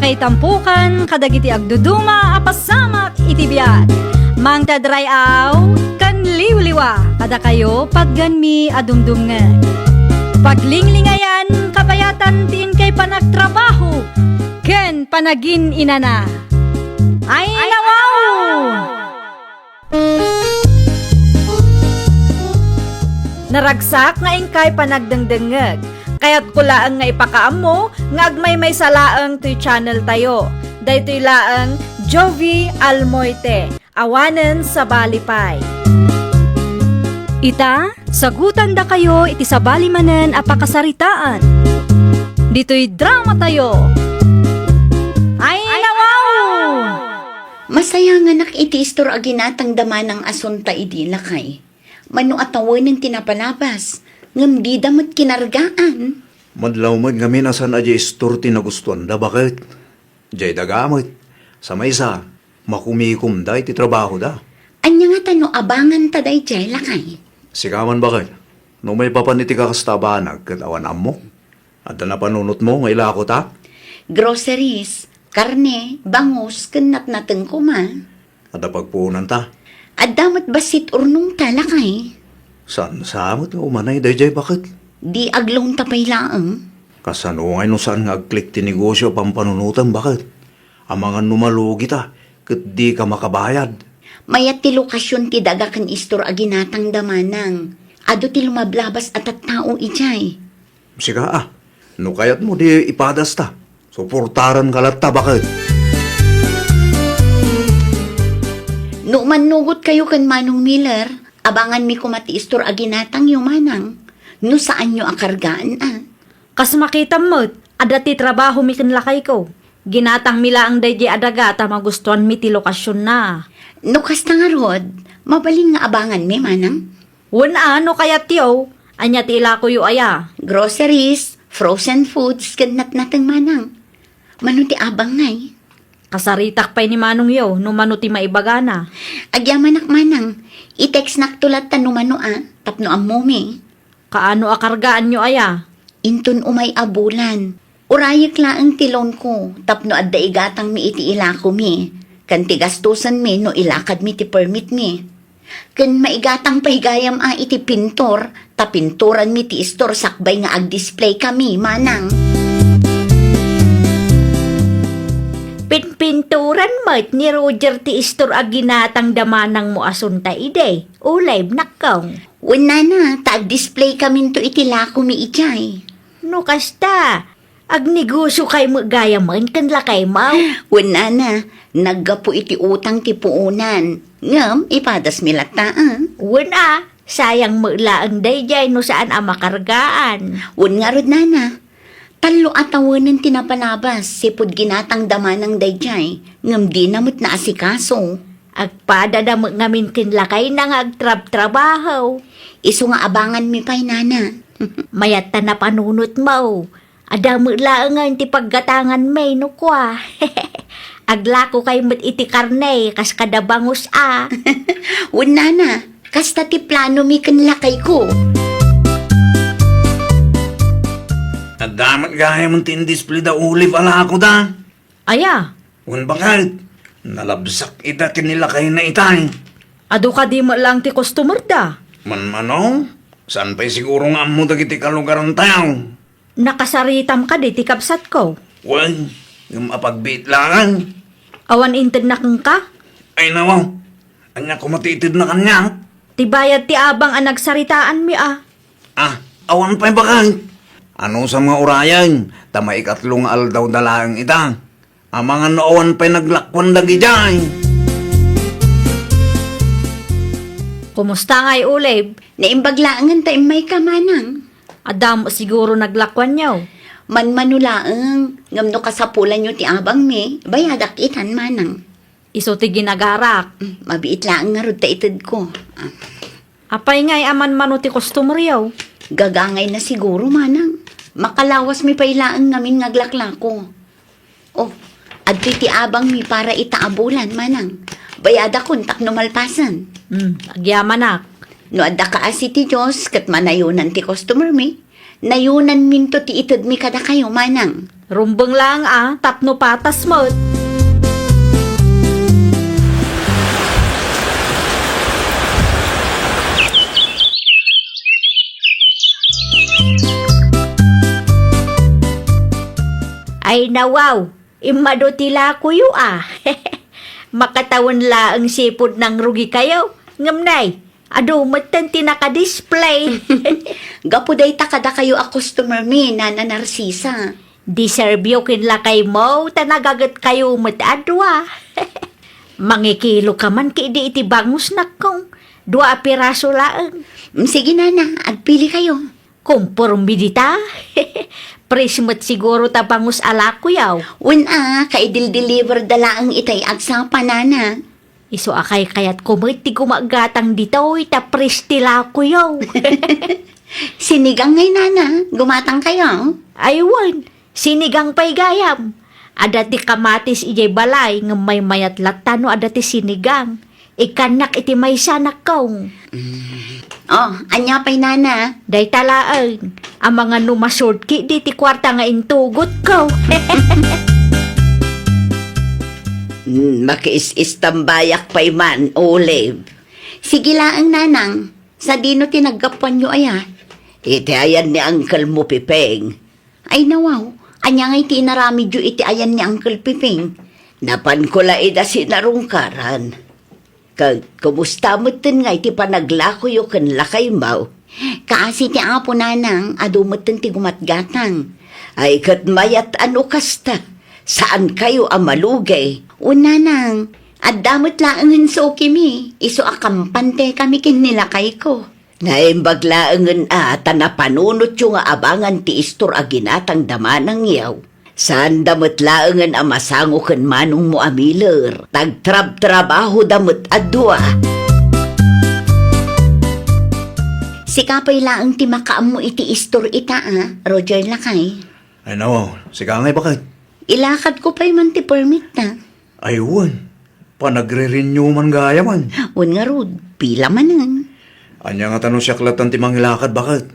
Makaitampukan kadagiti agduduma apasamak iti biag. Mang tadrayaw kan liwliwa kada kayo pagganmi adumdumngan. Paglinglingayan kapayatan tiin kay panagtrabaho ken panagin inana. Ay nawaw! Naragsak nga ingkay panagdengdengeg. Kaya't kulaang nga ipakaam mo, nga agmay may salaang to'y channel tayo. Daytoy laang Jovi Almoite, awanen sa balipay. Ita, sagutan da kayo iti sa balimanen apakasaritaan. Dito'y drama tayo. Ay nawaw! Masaya nga iti istor aginatang dama ng asunta idi lakay. Mano atawon ng tinapalabas. Ngam di damot kinargaan. Madlaw mo nga minasan aja istorti na gustuan da bakit? Jay dagamot. Sa maysa, makumikum da iti trabaho da. Anya nga tano abangan taday jay lakay. Sikaman bakit? No may papaniti ka kastabanag katawan mo. At na panunot mo nga ilako ta? Groceries, karne, bangus, kanat nateng kuma. At pagpunan ta? At damot basit urnong talakay. Saan samot nga umanay dayjay bakit? Di aglong tapay laang. Kasanungay no saan nga agklik ti negosyo pampanunutan bakit? Ang mga numalugi ta, kat di ka makabayad. Mayat ti lokasyon ti daga kan istor aginatang damanang. Ado ti lumablabas at tao ijay. Sika no kayat mo di ipadas ta. Suportaran kalat ta bakit? No manugot kayo kan Manong Miller, abangan mi kumati istor aginatang yung manang. No saan nyo akargaan Kas makita mo, adati trabaho mi lakay ko. Ginatang mila ang dayjay adaga ta magustuhan mi ti lokasyon na. No kasta nga rod, mabalin nga abangan mi manang. Wala ano kaya tiyo, anya ti ila ko yu aya. Groceries, frozen foods, kanat natang manang. Mano ti abang ngay. Kasaritak pa'y ni Manong yo, no mano ti maibagana. Agyaman manang, i-text naktulat ta no mano tapno ang mumi. Kaano akargaan nyo aya? Intun umay abulan. Urayak laang tilon ko, tapno adda igatang mi iti ilako mi. Kan tigastusan mi no ilakad mi ti permit mi. Kan maigatang pahigayam iti pintor, ta pinturan mi ti istor sakbay nga ag-display kami, manang. Pinturan mo't ni Roger ti istor aginatang damanang mo asunta ide. Ulay, nakaw. Wala na, ta ag-display kami to iti lako mi ijay. No kasta, agnegosyo kay mo gaya man kan lakay mo. Wala na, naggapo iti utang ti puunan. Ngam, ipadas mi lata Wala, sayang mo laang dayjay no saan ang makargaan. Wan nga rod nana. Talo atawanan tinapanabas, sipod ginatang dama ng dayjay, ngam di namot na asikaso. Agpada mo ngamin kinlakay na nga agtrab-trabaho. Iso nga abangan mi pa'y nana. Mayat ta na panunot mo. Adamo laang ti paggatangan may no kwa. Aglako kay mo't iti karne, kas kadabangus Wan nana, kasta ti plano mi kanlakay ko. At damat gaya mong tin-display da ulip ala ako da. Aya, Wan bakit? Nalabsak ita kinila kayo na itay. ado ka di mo lang ti customer da. Man-manong? Saan pa'y siguro nga mo dagiti kalugaran tayo? Nakasaritam ka di ti kapsat ko. Wan, yung mapagbit lang. Awan inted na kang ka. Ay nawaw, anya kumatitid na kanya. Tibayad ti abang ang nagsaritaan mi Awan pa'y bakit? Ano sa mga urayan? Tama ikatlong aldaw dalaang ita. Ang mga nooan pa'y naglakwan lagi dyan. Kumusta nga'y ulib? Naimbaglaangan tayo may kamanang. Adam siguro naglakwan nyo. Manmanulaang, ngam no kasapulan nyo ti abang mi, bayadak itan manang. Iso ti ginagarak. Mabiit lang nga rod ta itid ko. Apay nga'y aman mano ti customer yaw. Gagangay na siguro manang. Makalawas mi pailaan ngamin ngaglaklako. Oh, adti ti abang mi para itaabulan manang. Bayada kontak no malpasan. Agyamanak. No adda ka asi ti Diyos kat manayunan ti customer mi. Nayunan minto ti itid mi kada kayo manang. Rumbang lang tapno patas mo. Ay nawaw, imado tila kuyo Makatawan la ang sipod ng rugi kayo. Ngamnay, ado matan tinaka-display. Gapuday ta kada kayo a customer mi, Nana Narcisa. Deserve kinla kay mo, tanagagat kayo matadwa. Mangikilo ka man kay di iti bangus na kong. 2 piraso laang. Sige, Nana, agpili kayo. Kumpormi dita. Prismat siguro ta bangus ala kuyaw. Kaidil-deliver dala ang itay agsapan, Nana. Iso akay kayat kumiti kumagatang dito, ita pristila kuyaw. Sinigang ngay, Nana. Gumatang kayo. Aywan, sinigang pa'y gayam. Adati kamatis ijay balay, ng may mayat latano adati sinigang. Ikanak iti may sanak kong. Anya pa'y, Nana. Day talaan, ang mga numasod ki di ti kwarta nga intugot ko. Makiis-is tambayak pa'y man, Olive. Sige laang, Nanang. Sa dino tinagapan nyo iti ayan ni Uncle mo, Pipeng. Ay nawaw, anya nga iti narami jo iti ayan ni Uncle Pipeng. Napan ko la ida sinarungkaran. Kumusta mo tin nga iti panaglako yo ken lakay maw. Kaasi ti apo, Nanang, adumot ti gumatgatang. Ay kat mayat ano kasta. Saan kayo amalugay? O, Nanang, adamot laangan so kimi. Iso akampante kami kinilakay ko. Naimbag laangan tanapanunot yung abangan ti istor aginatang damanang yaw. Saan damot laangan masango ken manong mo amiler. Tagtrab-trabaho damot adwa. Sikapay laang ti makaam mo iti istor ita Roger Lakay. Ay nawaw, sige ngay bakit? Ilakad ko pa'y man ti permit na. Aywan, panagre-renew man gaya man. Un nga rod, pila manan. Anya nga tanong siya klatan ti mangilakad bakit?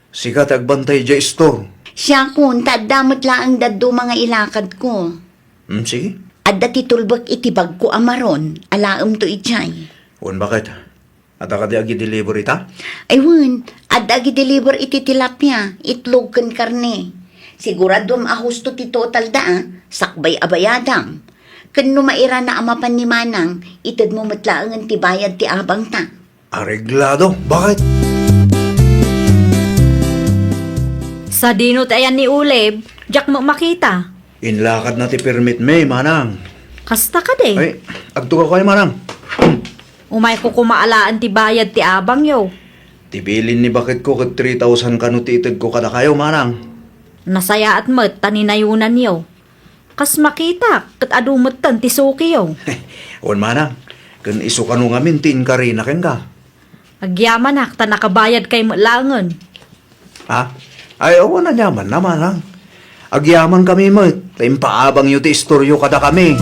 Siga tagbantay dya store. Siya kun, tadamot laang daddo mga ilakad ko. Sige. Adda ti tulbak iti bag ko amaron, alaam to ijay. Wan bakit? At ka di agi deliver ita? Ayun, adda gi-deliver iti tilapia, itlog ken karne. Siguradom ahusto ti total sakbay abayadam. Ken no maira na amapan ni Manang, ited mo matlaangan ti bayad ti abang ta. Areglado, bakit? Sa dinot ayan ni Uleb, jak mo makita. Inlakad na ti permit may, manang. Kasta ka de. Ay, agto ka kayo, manang. Umay ko kumaalaan ti bayad ti abang yo. Tibilin ni bakit ko kat 3,000 kanutitid ko kada kayo, manang. Nasaya at mat taninayunan yo. Kas makita, kat adumot tan ti suki yo. Wan, manang. Kan iso ka nung amin, tin ka rin na ka. Agyaman ta nakabayad kay matlangan. Ha? Ay, awan na nyaman na, manang. Agyaman kami mo, taimpaabang yu ti istoryo kada kami.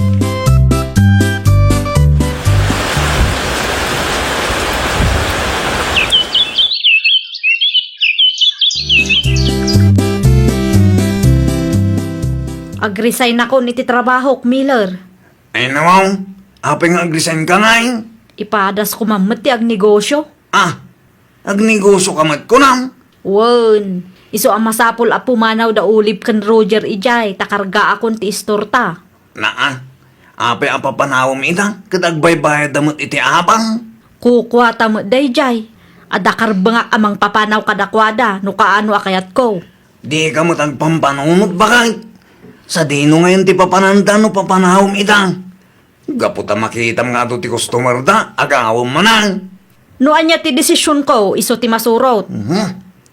Agresign ako niti trabaho, Miller. Ay nawaw, apeng agresign ka ngay. Ipadas ko mamat ti ag negosyo. Agnegosyo ka mat ko nam. Wan, iso ang masapol a pumanaw da ulip kan Roger ijay, takarga akon ti istorta. Ape ang papanawam ita, katagbaybayad damot iti abang. Kukwa tamo day jay, adakar banga amang papanaw kadakwada, no kaano akayat ko. Di ka mo tagpampanunot bakit? Sa dino ngayon ti papananda no papanawam ita. Gaputa makita mga ato ti customer da, agawam manang. No anya ti desisyon ko, iso ti masurot.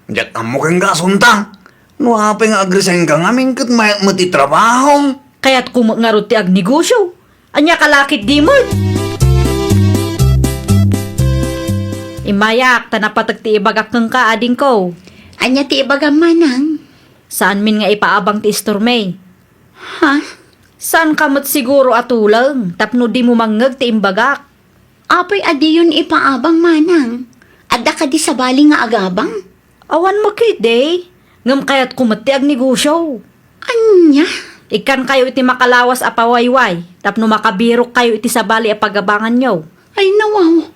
Diyan ang mukhang kasunta. No ape nga agresign ka ngamin kat mayak mo ti trabaho. Kaya't kumangarot ti ag negosyo. Anya kalakit di mo. Imayak, tanapatag ti ibagak kang kaading ko. Anya ti ibagam, Manang. Saan min nga ipaabang ti istormay? Ha? Saan kamot siguro atulang, tapno di mo mangag ti imbagak? Apay adi yun ipaabang, Manang. Adda ka di sabali nga agabang. Awan mo kid eh. Ngam kaya't kumati ag negosyo. Anya? Anya? Ikan kayo iti makalawas a pawayway, tapno makabirok kayo iti sabali a pagabangan nyo. Ay nawaw.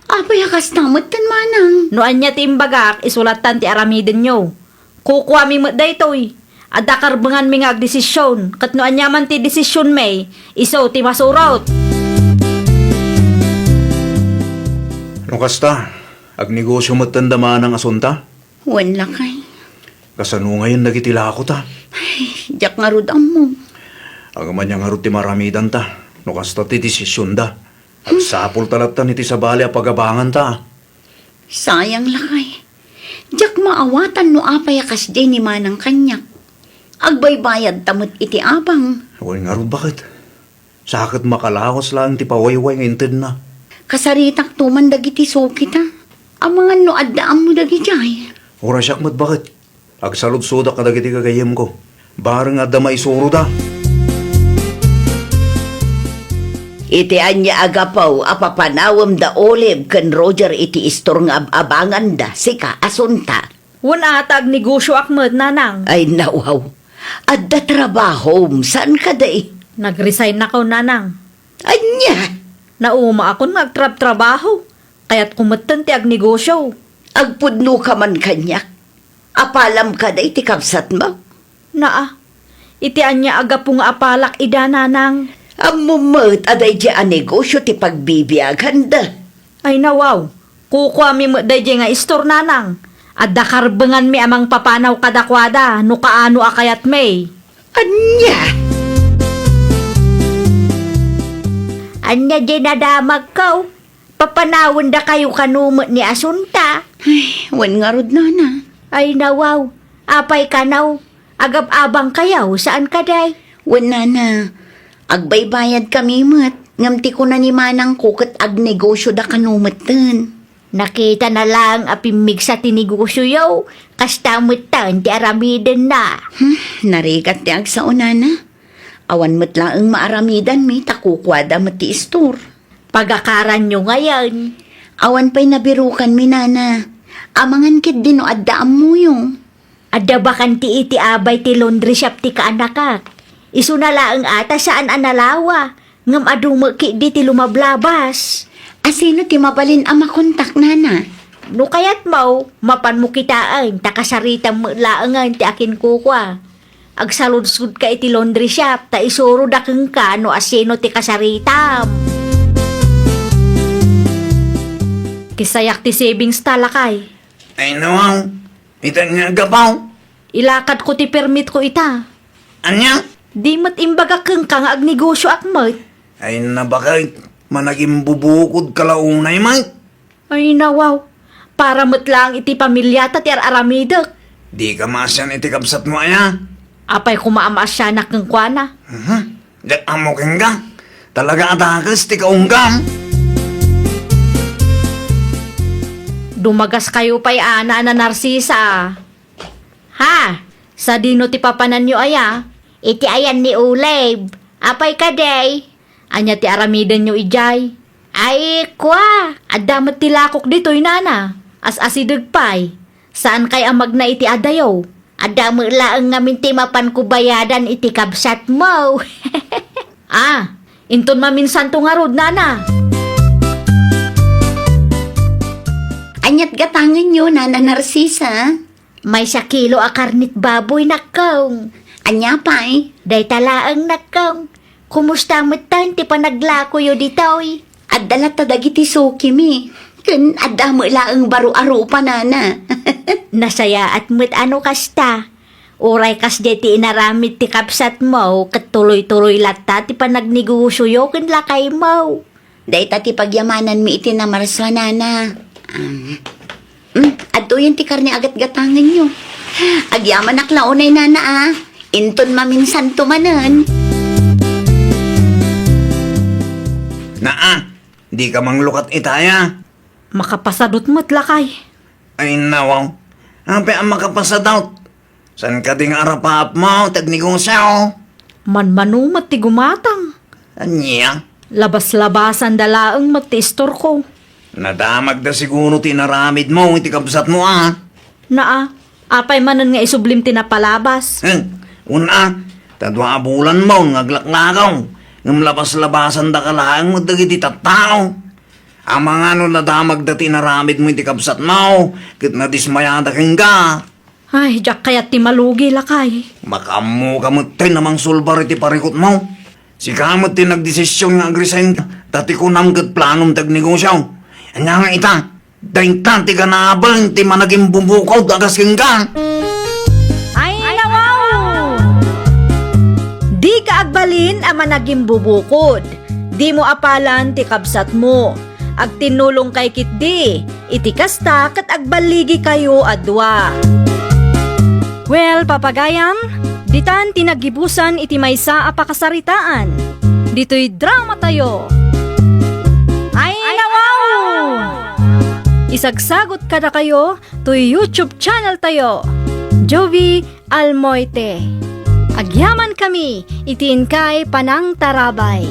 Apay akas tamot tan manang. No anya ti imbagak, isulatan ti aramiden nyo. Kukuha mi mo daytoy. Adda karbangan mi nga agdesisyon. Kat no anya man ti desisyon may, iso ti masurot. Ano kasta? Agnegosyo mo tandaman ang asunta? Wala kay. Kasano ngayon nagitila ako ta? Jak nga rudam mo. Agaman niyang harot ti maramidan ta. No kasta ti desisyon da. Agsapol talatan iti sabali a pagabangan ta. Sayang lakay. Jak maawatan no apay akas di ni manang kanyak. Agbaybayad tamot iti abang. Huwag nga rin bakit? Sakit makalakos lang ti pawayway ngayon tin na. Kasaritak tuman dagiti sukit ha. Ang mga no addaam mo dagiti. Ura siyak mat bakit? Agsalod-soda ka dagiti kagayem ko. Barang adda maisuro da. Iti anya agapaw apapanawam da olive kan Roger iti istor nga abangan da sika asunta. Wala ata agnegosyo akmet nanang. Ay nawaw. Adda trabaho saan ka day? Nag-resign na ko nanang. Anya? Nauma ako nagtrab-trabaho. Kaya't kumatan ti agnegosyo. Agpudno ka man kanyak. Apalam ka day ti kapsat mo. Naa, iti anya aga po nga apalak ida nanang. Amumot aday di a negosyo ti pagbibiyagan da. Ay nawaw, kukuha mi mo day nga istor nanang. Adda karbangan mi amang papanaw kadakwada, no kaano akayat may. Anya? Anya di nadamag kaw. Papanawon da kayo kanumot ni asunta. Ay, wan nga rod na. Ay nawaw, apay kanaw. Agab-abang kayaw, saan ka day? Wan na. Agbaybayad kami mat. Ngamti ko na ni manang kukot ag negosyo da kanumatan. Nakita na lang apimig sa tinegosyo yaw. Kastamutan ti aramiden na. Narigat ti ag sa unana. Awan mo't lang ang maaramidan mi takukwada mo ti istor. Pagakaran nyo ngayon. Awan pa'y nabirukan mi nana. Amangan kit din o addaam mo yung. Adda bakan ti iti abay ti laundry shop ti kaanakak. Isu na lang ata saan analawa. Ngam adumo ki di ti lumablabas. Asino ti mabalin ang makontak nana? No kayat mau, mapan mo kitaan, takasarita mo laangan ti akin kukwa. Agsaludsud ka iti laundry shop, ta isuro dakeng ka no asino ti kasaritam. Kisayak ti savings talakay. Ay nawang, itan nga gabaw. Ilakad ko ti permit ko ita. Anya? Di mat imbaga keng kang agnegosyo akmat. Ay nabakit, managing bubukod kalaunay may. Ay nawaw, para mat lang iti pamilyata ti aramidak. Di ka masyan iti kapsat mo aya. Apay kumaamas siya na keng kwana. Dak amo keng ka. Talaga atakas ti kaunggam. Dumagas kayo pa'y ana na narsisa. Ha? Sa dino ti papanan nyo aya? Iti ayan ni Uleb. Apay ka day? Anya ti aramidan nyo ijay. Ay, kwa. Adamat ti lakok dito'y nana. As-asidag pa'y. Saan kay amag na iti adayaw? Adamo laang ngamin ti mapan kubayadan iti kabsat mo. Ah, inton maminsan to nga rod nana. Anyat gatangan nyo, Nana Narcisa. May sa kilo a karnit baboy nakong. Anya pa'y. Day talaang nakong. Kumusta mo tan ti panaglako yo ditoy? Adala tadagiti suki mi. Kun adda mo laang baro-aro pa nana. Nasaya at mo't ano kasta. Uray kas ti inaramid ti kapsat mo, katuloy-tuloy lata ti panagnegosyo yo ken lakay mo. Day tati pagyamanan mi iti na marswa nana. Adto yan ti karne agat gatangan nyo. Agyaman aklaunay nana ah. Inton maminsan tumanan. Naa, di ka manglukat itaya. Makapasadot mo't lakay. Ay nawaw, ape ang makapasadot. San ka ding arapap mo, tagnegosyo? Manmanumat ti gumatang. Anya? Labas-labasan dalaang matistor ko. Nadamag da siguro tinaramid mo, iti kabsat mo ah. Naa, apay manan nga isublim ti napalabas. Una, Tadwa bulan mo, ngaglaknakaw. Ngam labas-labasan da kalaang mo dagiti tattao. Ang mga na damag dati naramid mo iti kabsat mo, kit na dismayada kang ka. Ay, jak kaya't ti malugi lakay. Makamu kamot tayo namang sulbar iti parikot mo. Si kamot ti nagdesisyon nga agresayin, dati ko namgat planom tagnegosyo. Anya nga ita, daing tanti ka naabang ti managing bumbukaw dagas kang ka. Ay, nawaw! Di ka agbalin ang managing bubukod. Di mo apalan ti kabsat mo. Ag tinulong kay kitdi, iti kasta kat agbaligi kayo adwa. Well, papagayam, ditan tinagibusan iti maysa a pakasaritaan. Dito'y drama tayo. Ay, nawaw! Isagsagot kada kayo to YouTube channel tayo. Jovi Almoite. Agyaman kami, itiin kay Panang Tarabay.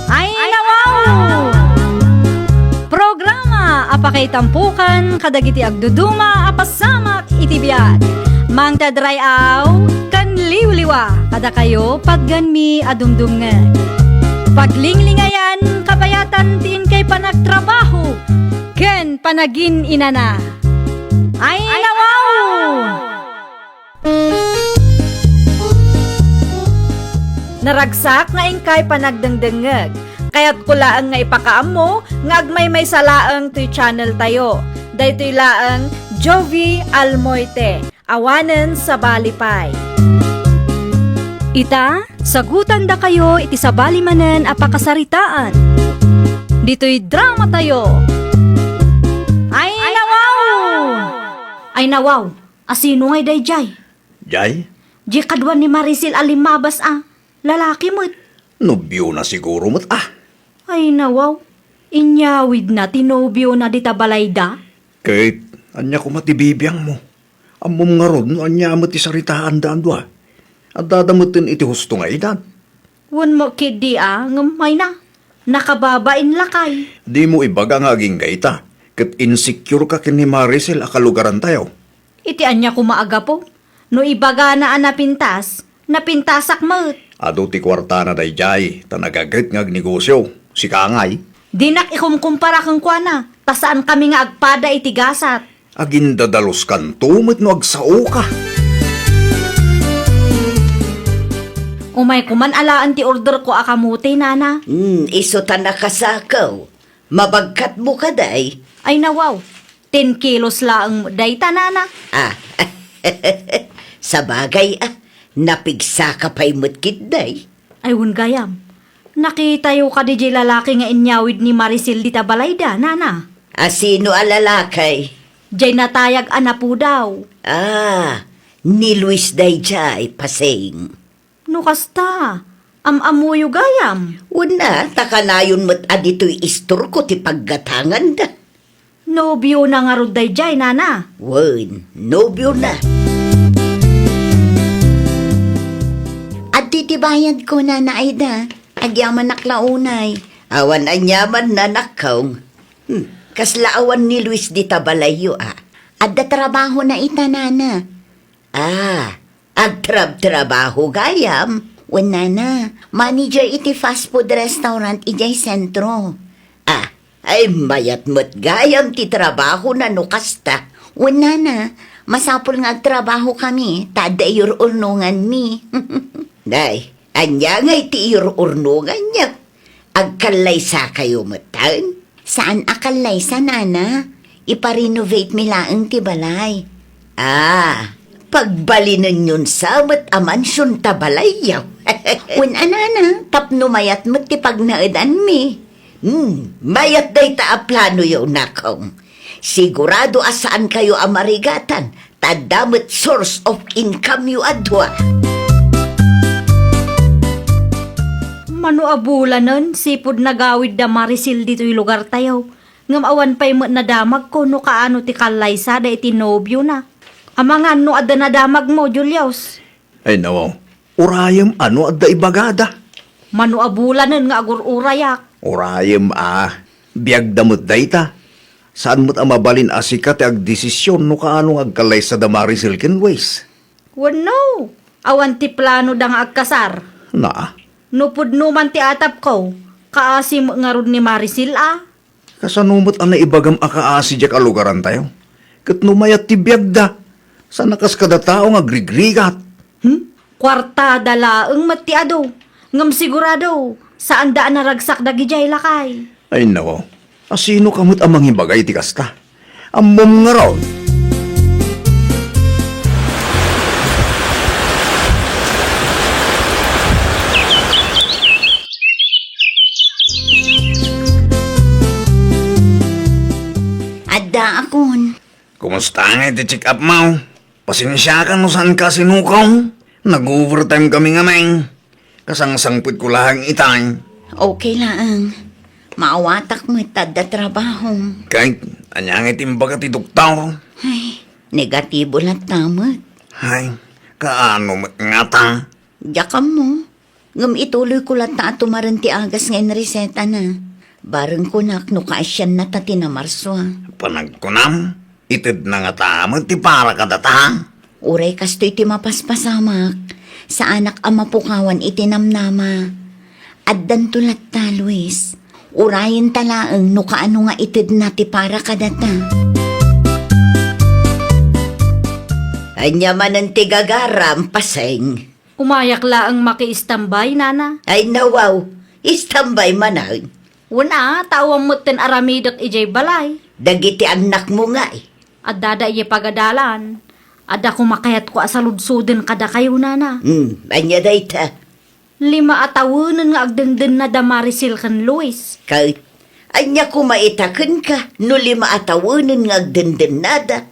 Ay, nawaw! Programa apakay tampukan kadagiti agduduma apasamak iti biag. Mang tadrayaw kan liwliwa kada kayo pagganmi adumdumngan. Paglinglingayan kabayatan tiin kay panagtrabaho ken panagin inana. Ay, nawaw! Naragsak nga ingkay panagdengdengeg. Kaya't kulaan nga ipakaam mo, nga agmay may salaang to'y channel tayo. Daytoy laang Jovi Almoite, awanen sa balipay. Ita, sagutan da kayo iti sa balimanen apakasaritaan. Dito'y drama tayo. Ay, nawaw! Ay, nawaw, asino ngay dayjay? Jay, Di kadwan ni Marisil Alimabas lalaki mo't. nobyo na siguro mo't Ay, nawaw. Inyawid na, tinobyo na di tabalayda. Kate, anya ko matibibiyang mo. Amom nga ron, anya mo ti saritaan daan doa. At dadamutin iti husto nga idan. Wan mo kidi ngamay na. Nakababain lakay. Di mo ibaga nga aging gaita. Kat insecure ka kin ni Maricel akalugaran tayo. Iti anya ko maaga po. No ibaga na napintasak mo't. Ado ti kwarta na dayjay, tanagagrit nga negosyo. Si Kangay, Dinak ikumkumpara kang kuana. Tasaan kami nga agpada iti gasat. agin dadalos kanto mo't no agsao ka. Umay kuman alaan ti order ko akamuti, nana. Iso ta nakasakaw. Mabagkat mo ka, day. Ay, nawaw. 10 kilos laang dayta, nana. Sa bagay, napigsa ka pa'y mutkid, day. Ay, wun gayam. Nakita yo ka di lalaki nga inyawid ni Maricel di tabalayda, nana. Sino alalakay? Jay natayag anapu daw. Ni Luis day jay, pasing. No kasta, amamuyo gayam. Una, takanayon mo't adito'y istor ko ti paggatangan da. Nobyo na nga ruday jay, nana. Wen, nobyo na. At titibayan ko na Aida. Agyaman naklaunay. Awan anyaman na nakaw. Kaslaawan ni Luis di tabalayo Adda trabaho na itanana. Agtrab-trabaho gayam. Wala na. Manager iti fast food restaurant ijay sentro. Ay mayat mo't gayam ti trabaho na nukasta. Wala na. Masapol nga agtrabaho kami. Tada iyur urnungan mi. Day, anya nga iti iyur urnungan niya. Agkalaysa kayo matan. Saan akalaysa, nana? Iparenovate mi laang ti balay. Pagbalinan yun sa mat amansyon tabalayaw. Wen anana, tapno mayat mo't ti pagnaadan mi. Mayat day ta a plano yaw nakaw. Sigurado asaan kayo amarigatan. Tadamot source of income yu adwa. Mano abulanan, sipod nagawid da Maricel dito'y lugar tayo. Ngam awan pa'y nadamag ko no kaano ti kalaysa da iti nobyo na. Amangan no adda nadamag mo, Julius. Ay nawaw, urayam ano adda ibagada. Mano abulanan nga agur urayak. Urayam biyag damot dayta. Saan mo't amabalin asika ti agdesisyon no kaano agkalay sa damari silken ways? Wano, awan ti plano da nga agkasar. Na, Nupod numan ti atap ko, kaasim nga rod ni Maricel kasanumot ang naibagam akaasi diyak alugaran tayo. Kat numayat ti biyagda, sa nakas kada tao nga grigrigat. Kwarta dalaeng matiado, ngam sigurado, saan daan naragsak dagi jay lakay. Ay nako, asino kamot ang manghibagay ti kasta? Amom nga raw. Adda akon. Kumusta nga iti check up mo? Pasensya ka no saan ka sinukaw? Nag-overtime kami nga maing. Kasangsangput ko lahang itang. Okay lang. Maawatak mo tadda trabaho. Kahit anyang itimbaga ti doktor. Ay, negatibo lang tamat. Ay, kaano nga ta? Yakam mo. Ngam ituloy ko lang ta tumaran ti agas ngayon reseta na. Bareng ko nak no kaasyan na ta tinamarso. Panagkunam, itid na nga tamag ti para kadata. Uray kastoy ti mapaspasamak. Sa anak ama pukawan itinamnama. Addan tulat ta, Luis. Urayin talaang no kaano nga itid na ti para kadata. Anya man ang tigagaram, paseng. Umayak laang maki-istambay, nana. Ay nawaw, istambay manang. Wala, tawang mo ten aramidak ijay balay. Dagiti anak mo nga eh. At dada iya pagadalan. Ada kumakayat ko asaludsuden kada kayo, nana. Anya dayta. 5 atawunan nga agdenden na da Maricel kan Luis. Kahit, anya kumaitakan ka, no 5 atawunan nga agdenden nada.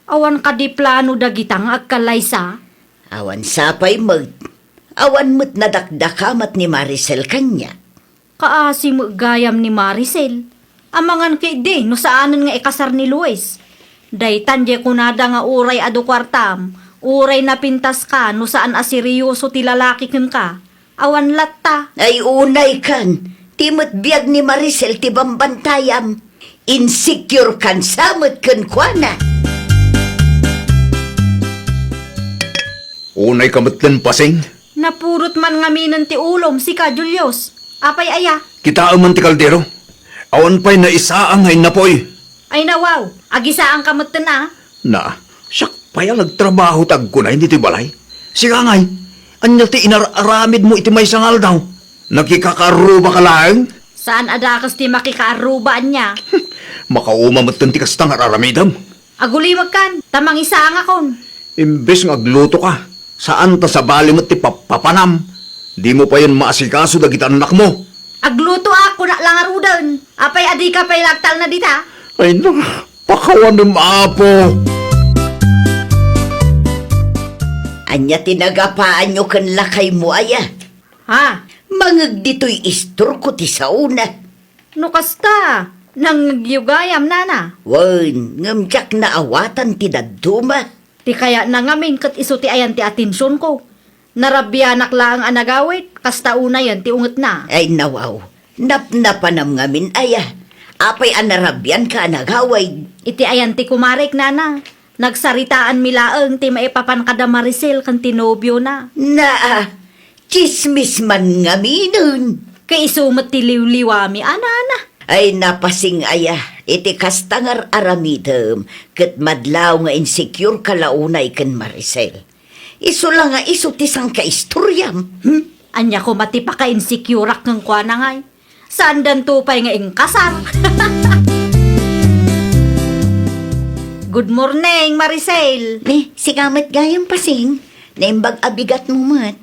Awan ka di plano dagitang agkalaysa. Awan sapay mag. Awan mo't nadakdakamat ni Maricel kanya. Kaasi mo gayam ni Maricel. Amangan kay di no saanan nga ikasar ni Luis. Daytan di kunada nga uray adu kwartam. Uray na pintas ka no saan aseryoso ti lalaki ken ka. Awan latta. Ay unay kan, timot biyag ni Maricel ti bambantayam. Insecure kan samot kan kuana. Unay kamatlan pasing. Napurot man nga minan ti ulom si ka Julius. Apay aya. Kita man ti kaldero. Awan pa'y na isa ang ngay napoy. Ay nawaw. Agisa ang kamutan na. Na, siyak pa'y nagtrabaho tag ko na hindi ti balay. Siya ngay, anya ti inararamid mo iti may sangal daw. Nakikakaruba ka lang. Saan adakas ti makikaarubaan niya? Makaumamatan ti kastang araramidam. Agulimag kan. Tamang isa ang akon. Imbes nga agluto ka, saan ta sa bali mo ti papanam. Di mo pa yan maasikaso dagit anak mo. Agluto ako na lang arudan. Apay adi ka pa'y lagtal na dita. Ay na, pakawan ng apo. Anya tinagapaan nyo kan lakay mo aya. Ha? Mangag dito'y istor ko ti sauna. No kasta. Nang nagyugayam nana. Wan, ngamtyak na awatan ti daduma. Ti kaya nangamin kat iso ti ayan ti atensyon ko. Narabyanak lang ang anagawit. Kasta una yan ti unget na. Ay nawaw, napnapanam ngamin aya. Apay anarabyan ka nagaway. Iti ayan ti kumarek nana. Nagsaritaan milaeng ti maipapan kada Maricel kan tinobyo na. Na, chismis man ngaminon. Kay isumat ti liwliwami anana. Ay napasing aya, iti kastangar aramidem, kat madlaw nga insecure kalaunay kan Maricel. Iso lang nga iso tisang kaistoryam. Anya ko mati pa ka-insecurak ng kwa na ngay. Saan dan tupay nga ingkasar? Good morning, Maricel. Sigamat gayang pasing, naimbag abigat mo mat.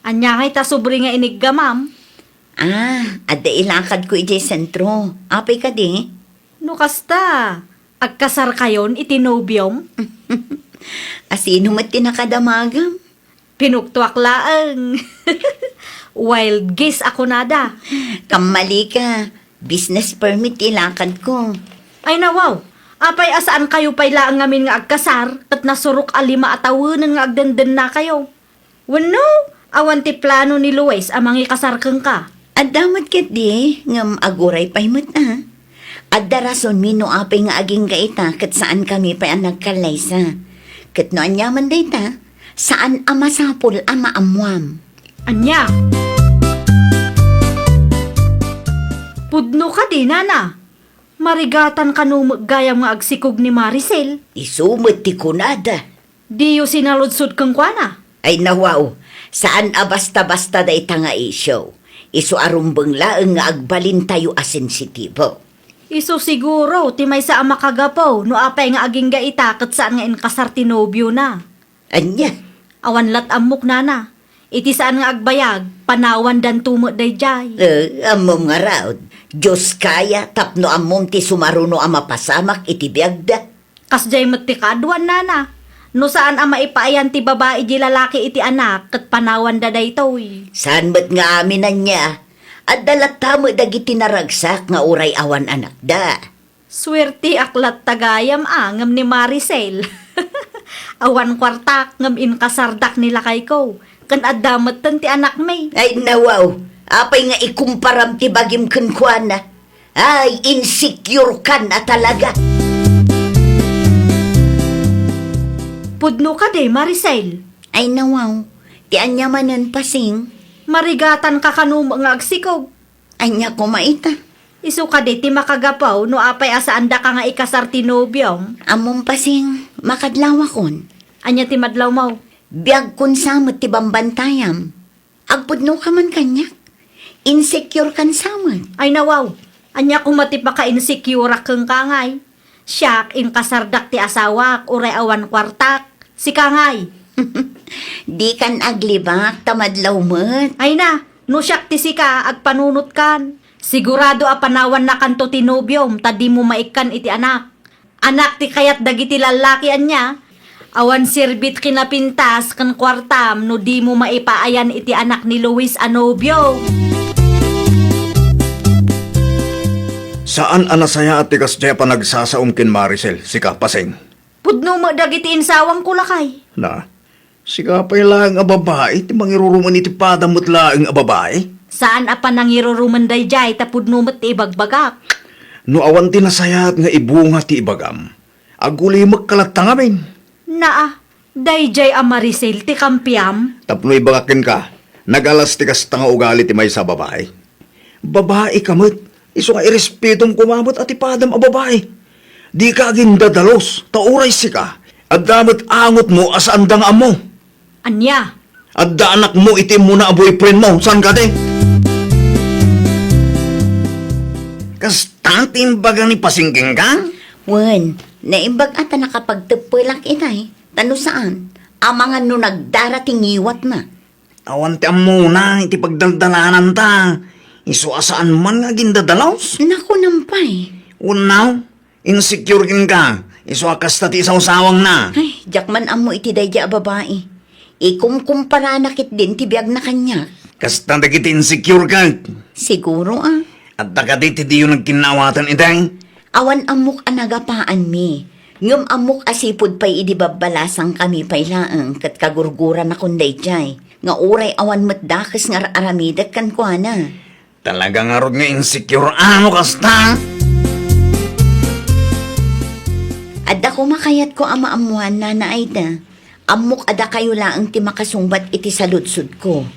Anya ngay ta sobri nga iniggamam. Adda ilakad ko iti sentro. Apay ka di? No kasta, agkasar kayon itinobyom. Asino mat tinakadamagam? Pinuktuak laang. Wild guess ako nada. Kamali ka. Business permit ilakad ko. Ay nawaw, apay asaan kayo pay laang ngamin nga agkasar at nasurok 5 atawunan nga agdenden na kayo. Wano, awan ti plano ni Luis amang ikasar kang ka. Adamat ka di, ngam aguray pay mat At darason mi no apay nga aging gaita kat saan kami pa ang nagkalaysa. Kat no anyaman dayta, saan ama sapol ama amwam. Anya? Pudno ka di, nana. Marigatan ka no gayam nga agsikog ni Maricel. Isumot ti kunada. Di yu sinaludsod kang kwana. Ay nawaw, saan a basta-basta dayta nga isyo. Isu arumbeng laeng nga agbalin tayo a sensitibo. Iso siguro, ti may sa ama kagapaw, no apay nga aging gaita kat saan nga inkasar ti nobyo na. Anya, Awan lat amok, nana. Iti saan nga agbayag, panawan dan tumo dayjay. amom nga raod. Diyos kaya, tapno amom ti sumaruno ang mapasamak iti biyagda. Kasjay met ti kadwan, nana. No saan ama ipaayan ti babae di lalaki iti anak, kat panawan da daytoy. Saan mo't nga aminan niya? At dalat tamo dagiti naragsak nga uray awan anak da. Swerte aklat tagayam ngam ni Maricel. Awan kwartak ngam inkasardak nila kay ko. Kan adamat tan ti anak may. Ay nawaw, apay nga ikumparam ti bagim kenkwana. Ay, insecure ka na talaga. Pudno ka de, Maricel. Ay nawaw, ti anyamanan pasing. Marigatan ka kanum nga agsikog. Anya ko maita. Isu ka de ti makagapaw no apay asaanda ka nga ikasar ti nobyong. Among pasing makadlawakon. Anya ti madlaw mo. Biyag kun samot ti bambantayam. Agpudno ka man kanyak. Insecure kan samot. Ay nawaw. Anya kumati pa ka insecure kang kangay. Siyak inkasardak ti asawak uray awan kwartak. Si kangay. Di kan aglibak tamadlaw met. Ay na, no siyak ti sika agpanunot kan. Sigurado a panawan na kanto ti nobyom tadi mo maikan iti anak. Anak ti kayat dagiti lalaki anya. Awan sirbit kinapintas kan kwartam no di mo maipaayan iti anak ni Luis a nobyo. Saan anasaya at tikas niya pa nagsasaom kin Maricel, si Kapaseng? Pudno mo dagiti insawang kulakay. Na, si Kapay lang a babae, ti mangiruruman iti padamot lang a babae. Saan apa nangiruruman dayjay tapudno mo't ti ibagbagak. No awan ti nasayat nga ibunga ti ibagam. Aguli magkalatang amin. Naa, dayjay a Maricel ti kampiam. Tapno ibagakin ka, nagalas ti kas tanga ugali ti may sa babae. Babae kamot, iso nga irespetong kumamot at ipadam a babae. Di ka aging dadalos, tauray si ka, at damot angot mo as andang amo. Anya, At da anak mo itim mo na a boyfriend mo, saan ka de? Kastantin baga ni pasingking ka? Wen, naimbag ata nakapagtepelak inay. Tano saan? Ang mga no nagdarating iwat na. Awan ti amuna, iti pagdaldalanan ta. Iso asaan man nga gindadalaws. Naku nampay. Unaw, insecure kin ka. Iso akas tati sa usawang na. Ay, jakman amo iti dayja a babae. Ikumkumpara nakit din ti biyag na kanya. Kasta dagiti insecure ka. Siguro At takaditi di yung nagkinawatan itay. Awan amok anagapaan mi. Ngum amok asipod pa'y idibabalasang kami pa'y laang kat kagurguran na kunday jay. Nga uray awan matdakas nga aramidat kan kwa na. Talaga nga rod nga insecure. Ano kasta? At ako makayat ko ama amuan na naayda. Amok ada kayo laang ti makasungbat iti saludsud ko.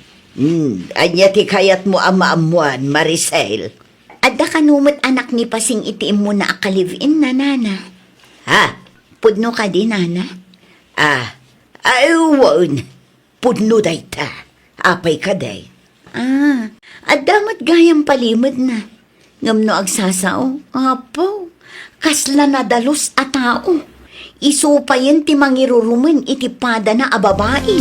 Anya ti kayat mo ama amuan, Maricel. Ada kanumot anak ni pasing itiim mo na akalive-in na nana. Ha? Pudno ka di nana? Aywan. Pudno day ta. Apay ka day. Adamat gayang palimod na. Ngamno agsasao. Apo, kasla na dalos a tao. Isupayan ti mangirurumen iti pada na a babae.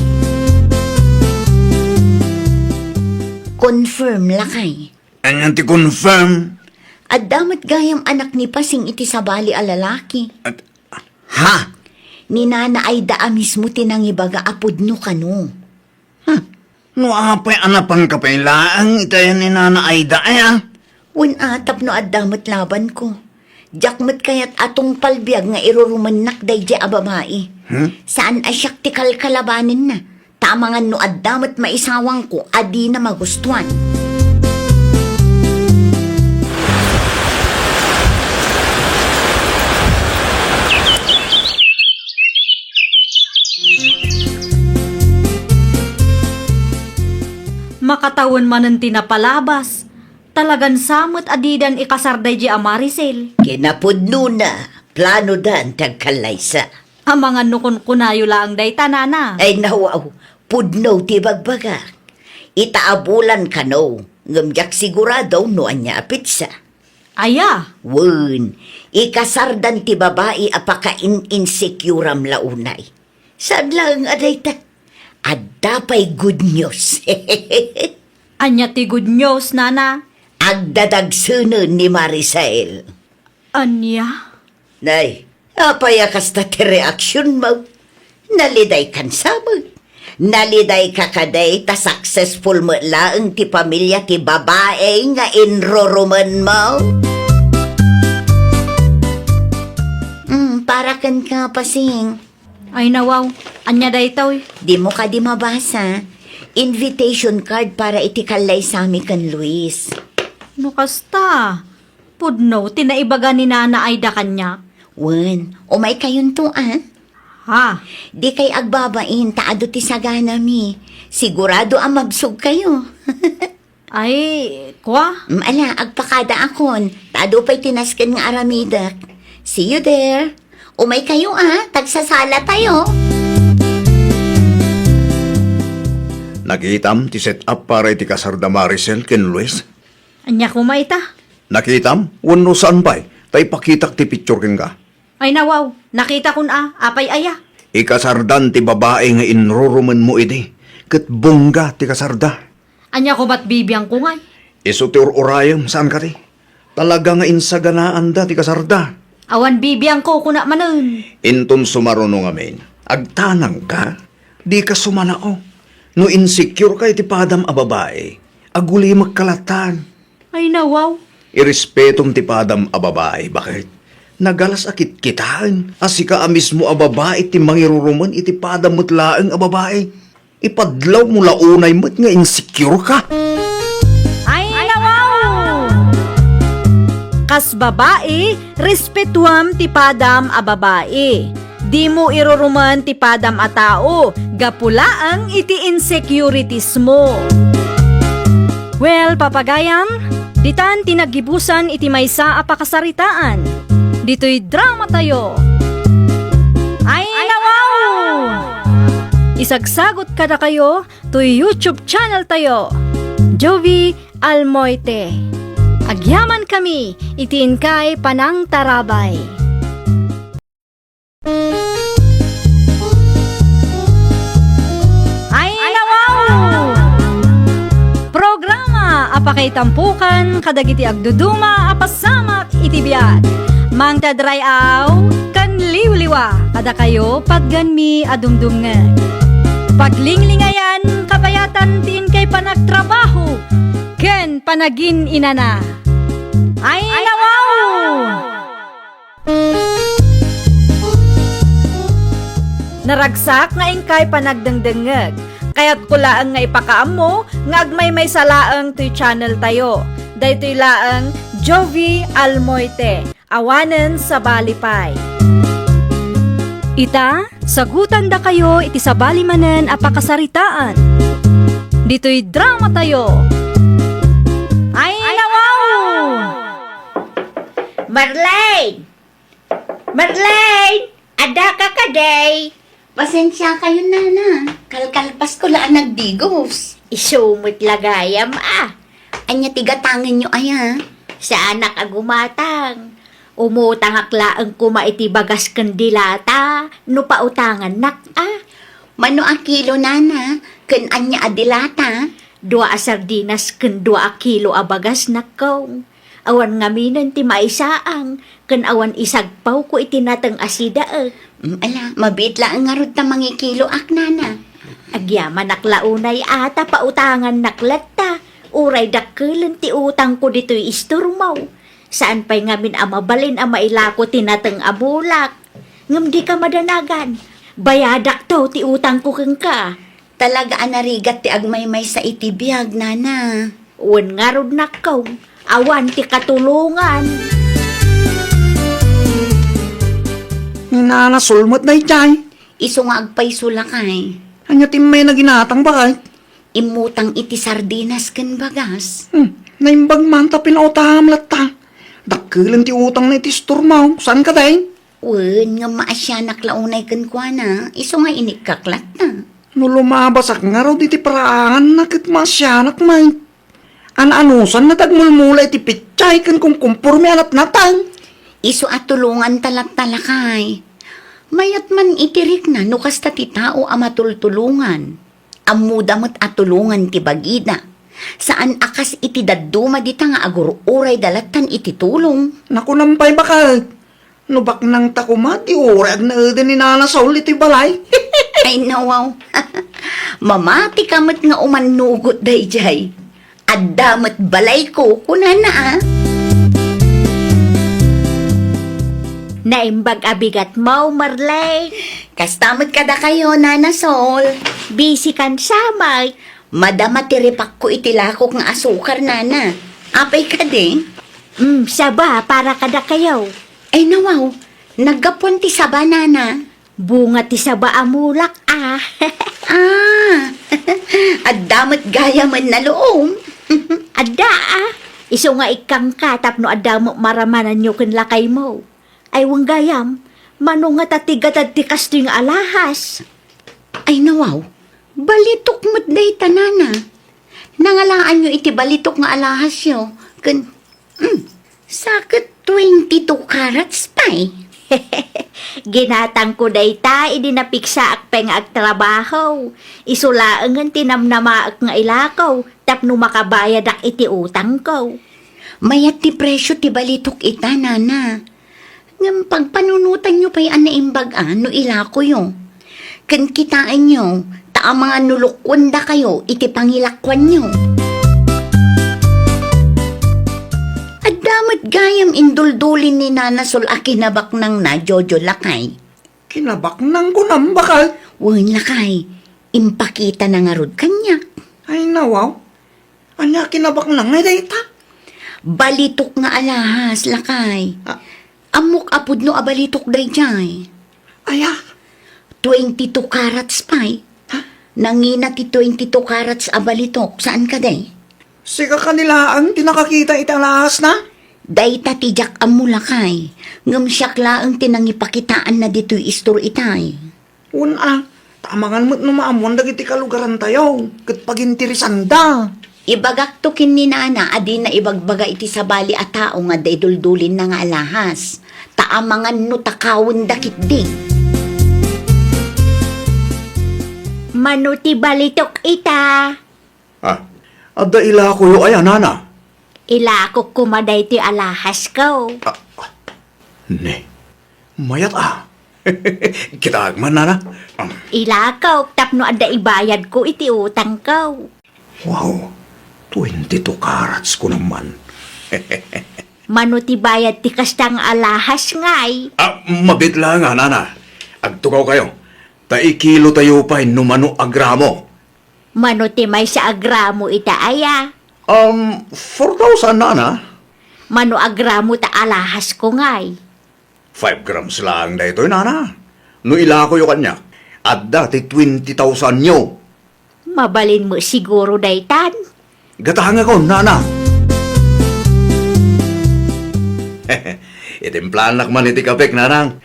Confirm lakay. Anyan ti confirm. Adamat gayam anak ni pasing iti sabali a lalaki. Ha? Ni nana ay daa mismo tinangibaga apudno kano. No apay anapang kapailaang itayan ni Nana Aida ay Wen atap no adamat laban ko. Jakmat kayat atong palbiag nga irurumanak dayjay a babae. Saan asyak ti kalkalabanin na. Tamangan no adamat maisawang ko adi na magustuhan. Katawon manen tinapalabas. Talagan samot adidan ikasarday di Maricel. Kinapudno na, plano dan tagkalaysa. Ang mga nukon kunayo lang day tanana. Ay nawaw, pudno ti bagbagak. Itaabulan ka no, ngamyak sigurado no anya apitsa. Aya, Wen, ikasardan ti babae apaka in-insecuram launay. Saan lang aday ta? Adapay good news. anya ti good news, nana. Agdadagsunon ni Maricel. Anya? Nay, apaya kasta ti reaksyon mo. Naliday kan samag. Naliday ka kaday ta successful mo laang ti pamilya ti babae nga enroruman mo. Para kan ka pasing. Ay nawaw, anya day toy. Di mo ka di mabasa. Invitation card para itikalay sa amin kan Luis. No kasta. Pudno, tinaibaga ni nana ay da kanya. Wen, umay kayon to Ha? Di kay agbabain, taado ti sagana mi. Sigurado ang mabsog kayo. Ay, kwa? Ala, agpakada akon. Taado pa'y tinaskan nga aramidak. See you there. Umay kayo tagsasala tayo. Nakitam ti set up para iti kasarda Maricel ken Luis. Anya kumaita. Nakitam, wano saan pa'y, tay pakitak ti picture ken ka. Ay nawaw, nakita kun apay aya. Ikasardan ti babae nga inruruman mo iti, ket bongga ti kasarda. Anya ko ba't bibiyang ko ngay? Iso ti urayam, saan ka ti? Talaga nga insaganaan da ti kasarda. Awan bibiyang ko kuna manen. Inton sumarunong amin, agtanang ka, di ka sumanao. No insecure ka iti padam a babae, aguli magkalatan. Ay nawaw. Irespetom ti padam a babae, bakit? Nagalas akit kitaan, asika amis mo a babae ti mangiruruman iti padam mo't laeng a babae. Ipadlaw mo launay mo't nga insecure ka. Ay nawaw. Kas babae, respetuam ti padam a babae. Di mo iruruman ti padam a tao, gapulaang iti insecurities mo. Well, papagayam, ditan tinagibusan iti maysa a pakasaritaan. Dito'y drama tayo. Ay nawaw! Isagsagot kada kayo to YouTube channel tayo. Jovi Almoite. Agyaman kami, itiin kay Panang Tarabay. Ay nawaw! Programa apakay tampukan kadagiti agduduma apasamak itibiyat. Mang tadray aw kan liwliwa kada kayo pagganmi adumdumngan. Paglinglingayan kabayatan tiin kay panagtrabaho ken panagin inana. Ay nawaw! Naragsak nga ingkay panagdengdengeg. Kaya't kulaang nga ipakaam mo, nga agmay may salaang to'y channel tayo. Daytoy laang Jovi Almoite, awanen sa balipay. Ita, sagutan da kayo iti sa balimanen apakasaritaan. Dito'y drama tayo. Ay nawaw! Marlene! Marlene! Ada ka kaday! Pasensya kayo, nana. Kalkalpas ko laan nagdigos. Isumot lagayam, Anya tigatangin nyo, Sa anak agumatang. Umutang aklaan kumaiti bagas kandilata, no pautangan nak Mano a kilo, nana? Ken anya adilata? 2 a sardinas ken 2 a kilo a bagas nakaw. Awan ngaminan ti maisaang, ken awan isagpaw ko itinatang asida Ala, mabit lang nga rod ta mangi kilo ak, nana. Agyaman naklaunay ata pautangan naklata. Uray dakkelan ti utang ko dito'y isturmaw. Saan pa'y ngamin amabalin ang mailako tinatang abulak. Ngam di ka madanagan. Bayadak to ti utang ko keng ka. Talaga anarigat ti agmaymay sa itibiyag, nana. Uwan nga rod nakaw. Awan ti katulungan. Nanasulmat na itay. Iso nga agpay sulakay. Anya tim may naginatang bakay. Imutang iti sardinas ken bagas. Naimbag man ta pinautaham latta. Dakkilan ti utang na iti stormaw. Saan ka day? Wen nga maasya naklaunay ken kuana. Iso nga inikaklat na. No lumabasak nga raw di ti paraan nakit masyanak may. Ana-anusan na tagmulmula iti pitchay kan kung kumpurmi anat natang. Iso at tulungan talak-talakay. Mayat man itirik na no kasta ti tao amatultulungan. Amudamot at tulungan ti bagida. Saan akas iti dadduma dita nga agur-uray dalatan iti tulong. Naku nampay bakal. No bak nang takuma ti urag na eden ni Nana Saul iti balay. Ay nawaw. Mamati kamot nga umanugot dayjay. Addamat balay ko kunana ah. Naimbag abigat mo, Marley. Kastamot kada kayo, Nana Sol. Busy kan samay. Madama tiripak ko itilakok nga asukar, Nana. Apay ka din? Saba, para kada kayo. Ay nawaw, naggapuan ti saba, Nana. Bunga ti saba amulak, ah. Addamat gaya man na loom. Adda, ah. Iso nga ikang katap no adda mo maramanan nyo ken lakay mo. Ay wang gayam, mano nga tatigatad ti kasto yung alahas. Ay nawaw, balitok mo't day tanana. Nangalaan nyo iti balitok nga alahas yo. Sakit 22 carats pa eh. Ginatang ko dayta, idinapiksa ak peng ag trabaho. Isulaang ang tinamnama ak nga ilakaw, tapno makabayad ak iti utang ko. Mayat ti presyo ti balitok ita, Nana. Ngam pagpanunutan nyo pa'y anaimbag no ilako yo. Kan kitaan nyo, taa mga nulukwanda kayo, iti pangilakwan nyo. Damat gayam induldulin ni Nana Sol akinabak nang na Jojo Lakay. Kinabak nang kunam bakal. Wen Lakay, impakita na nga rod kanya. Ay nawaw. Anya kinabak nang ngay dayta. Balitok nga alahas, Lakay. Amok apod no abalitok day jay. Aya. 22 carats pa'y. Nangina ti 22 carats abalitok. Saan ka day? Siga kanila ang tinakakita italahas na. Dayta tijak amulakay. Ngam siyakla ang tinangipakitaan na dito'y istor itay. Una, tamangan mo't numaamuan dagiti kalugaran tayo. Kat pagintirisan da. Ibagak to kin ni Nana, adi na ibagbaga iti sabali at tao nga daiduldulin na nga alahas. Taamangan no takawon dakit di. Manuti balitok ita. Adda ila ko yo ayan, Nana. Ilakok kumaday ti alahas ko. Ne, mayat Kita agman, Nana. Ilakaw, tapno adda ibayad ko iti utang ko. Wow, 22 carats ko naman. Manuti bayad ti kastang alahas ngay. Mabitla nga, Nana. Agtukaw kayo. Taikilo tayo pa numano agramo. Manuti may sa agramo ita aya. 4,000, Nana. Mano agramo ta alahas ko ngay. 5 grams lang na ito, Nana. No ila ko yung kanya. At dati 20,000 nyo. Mabalin mo siguro daytan. Gatahang ako, Nana. Itimplan man iti kapek, Nanang.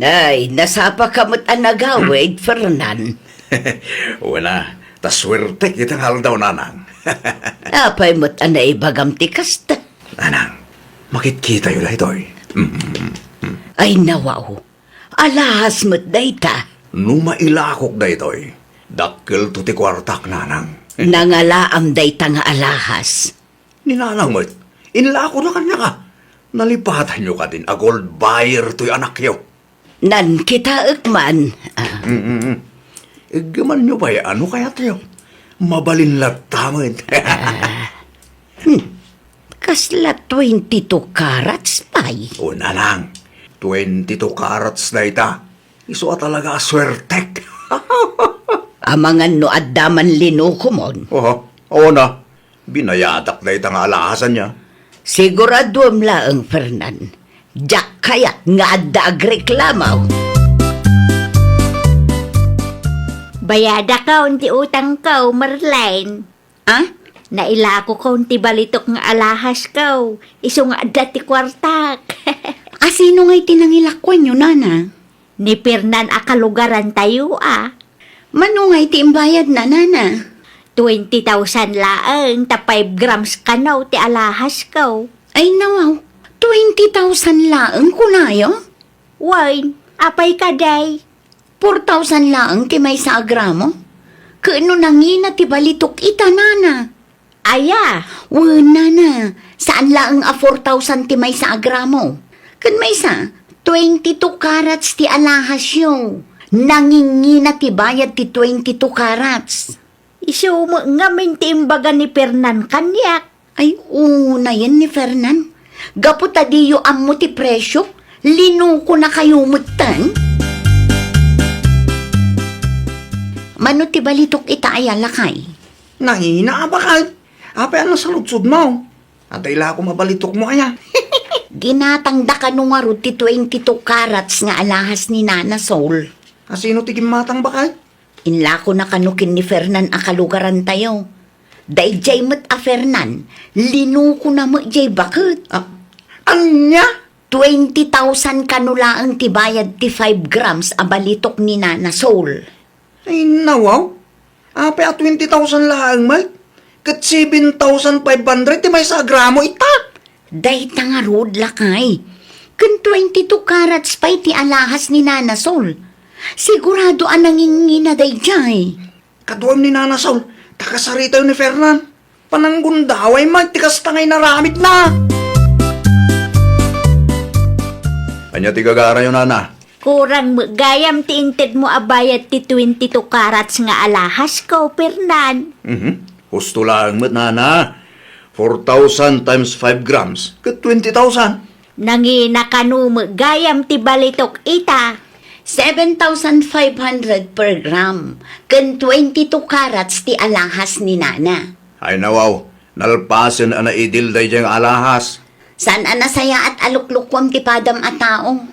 Ay, nasapa kamot anagawid, Fernan. Wala, taswerte kita nga lang daw, Nanang. Apay mo't anay bagam ti kasta. Nanang, makitkita yun ito eh. Ay nawaw, alahas mo't dayta. Numailakok da ito eh. Dakil to ti kwartak, Nanang. Nangalaam dayta nga alahas. Ninanang mo't, inlako na kanya ka. Nalipatan nyo ka din, a gold buyer to'y anak yo. Nan kita ekman. Gaman nyo ba ano kaya tayo? Mabalin latamad. Kasla 22 carats pay. O Nanang, 22 carats na ita. Iso talaga swertek. Amangan no addaman linukumon. Oo na. Binayadak na itang alahasan niya. Siguraduam laang Fernan. Diyak kayat nga adda agreklamaw. Bayada ka unti utang ka, Marlene. Ah? Naila ko ti balitok nga alahas ka. Iso nga dati kwartak. Sino nga'y tinangilakwan yun, nana? Ni Pernan akalugaran tayo Mano nga'y tiimbayad na, nana? 20,000 laang, ta 5 grams kanaw ti alahas ka. Ay nawaw, 20,000 laang kunayo? Wine, apay ka day. 4,000 laang ti may sa agramo? Kaano nangina ti balitok ita, nana? Aya, Wala na. Saan laang 4,000 ti may sa agramo? Kan may sa 22 carats ti alahas yo. Nangingina ti bayad ti 22 carats. iso mo ngamin ti imbaga ni Pernan kanyak. Ay, una yan ni Fernan. Gapo tadiyo ammo ti presyo. Linuko na kayo mutan. Mano ti balitok ita ay alakay? Nangina ba ka? Apay ano sa lutsod mo? At ila ako mabalitok mo kaya. Ginatangda ka nung nga ti 22 carats nga alahas ni Nana Soul. Asino ti gimatang ba ka? Inla ko na kanukin ni Fernan akalugaran tayo. Day jay mat a Fernan, linuko na mo jay bakit? Anya? 20,000 kanula ang tibayad ti 5 grams a balitok ni Nana Soul. Ay nawaw. Apay at 20,000 laang mal. Kat 7,500 ti may sa gramo ita. Day tangarod lakay. Kun 22 carats pa'y ti alahas ni Nana Soul. Sigurado ang nangingina day jay. Kaduam ni Nana Saul, takasarita yun ni Fernan. Pananggundaway magtikas tangay na ramit na. Anya ti gagara yun, Nana? Kurang gayam ti inted mo abayat ti 22 carats nga alahas ko, Pernan. Husto lang mat, Nana. 4,000 times 5 grams. Kat 20,000. Nangina kanu gayam ti balitok ita. 7,500 per gram. Kun 22 carats ti alahas ni Nana. Ay nawaw, nalpasin ana idil day diyang alahas. San anasaya at aluklukwam ti padam a tao?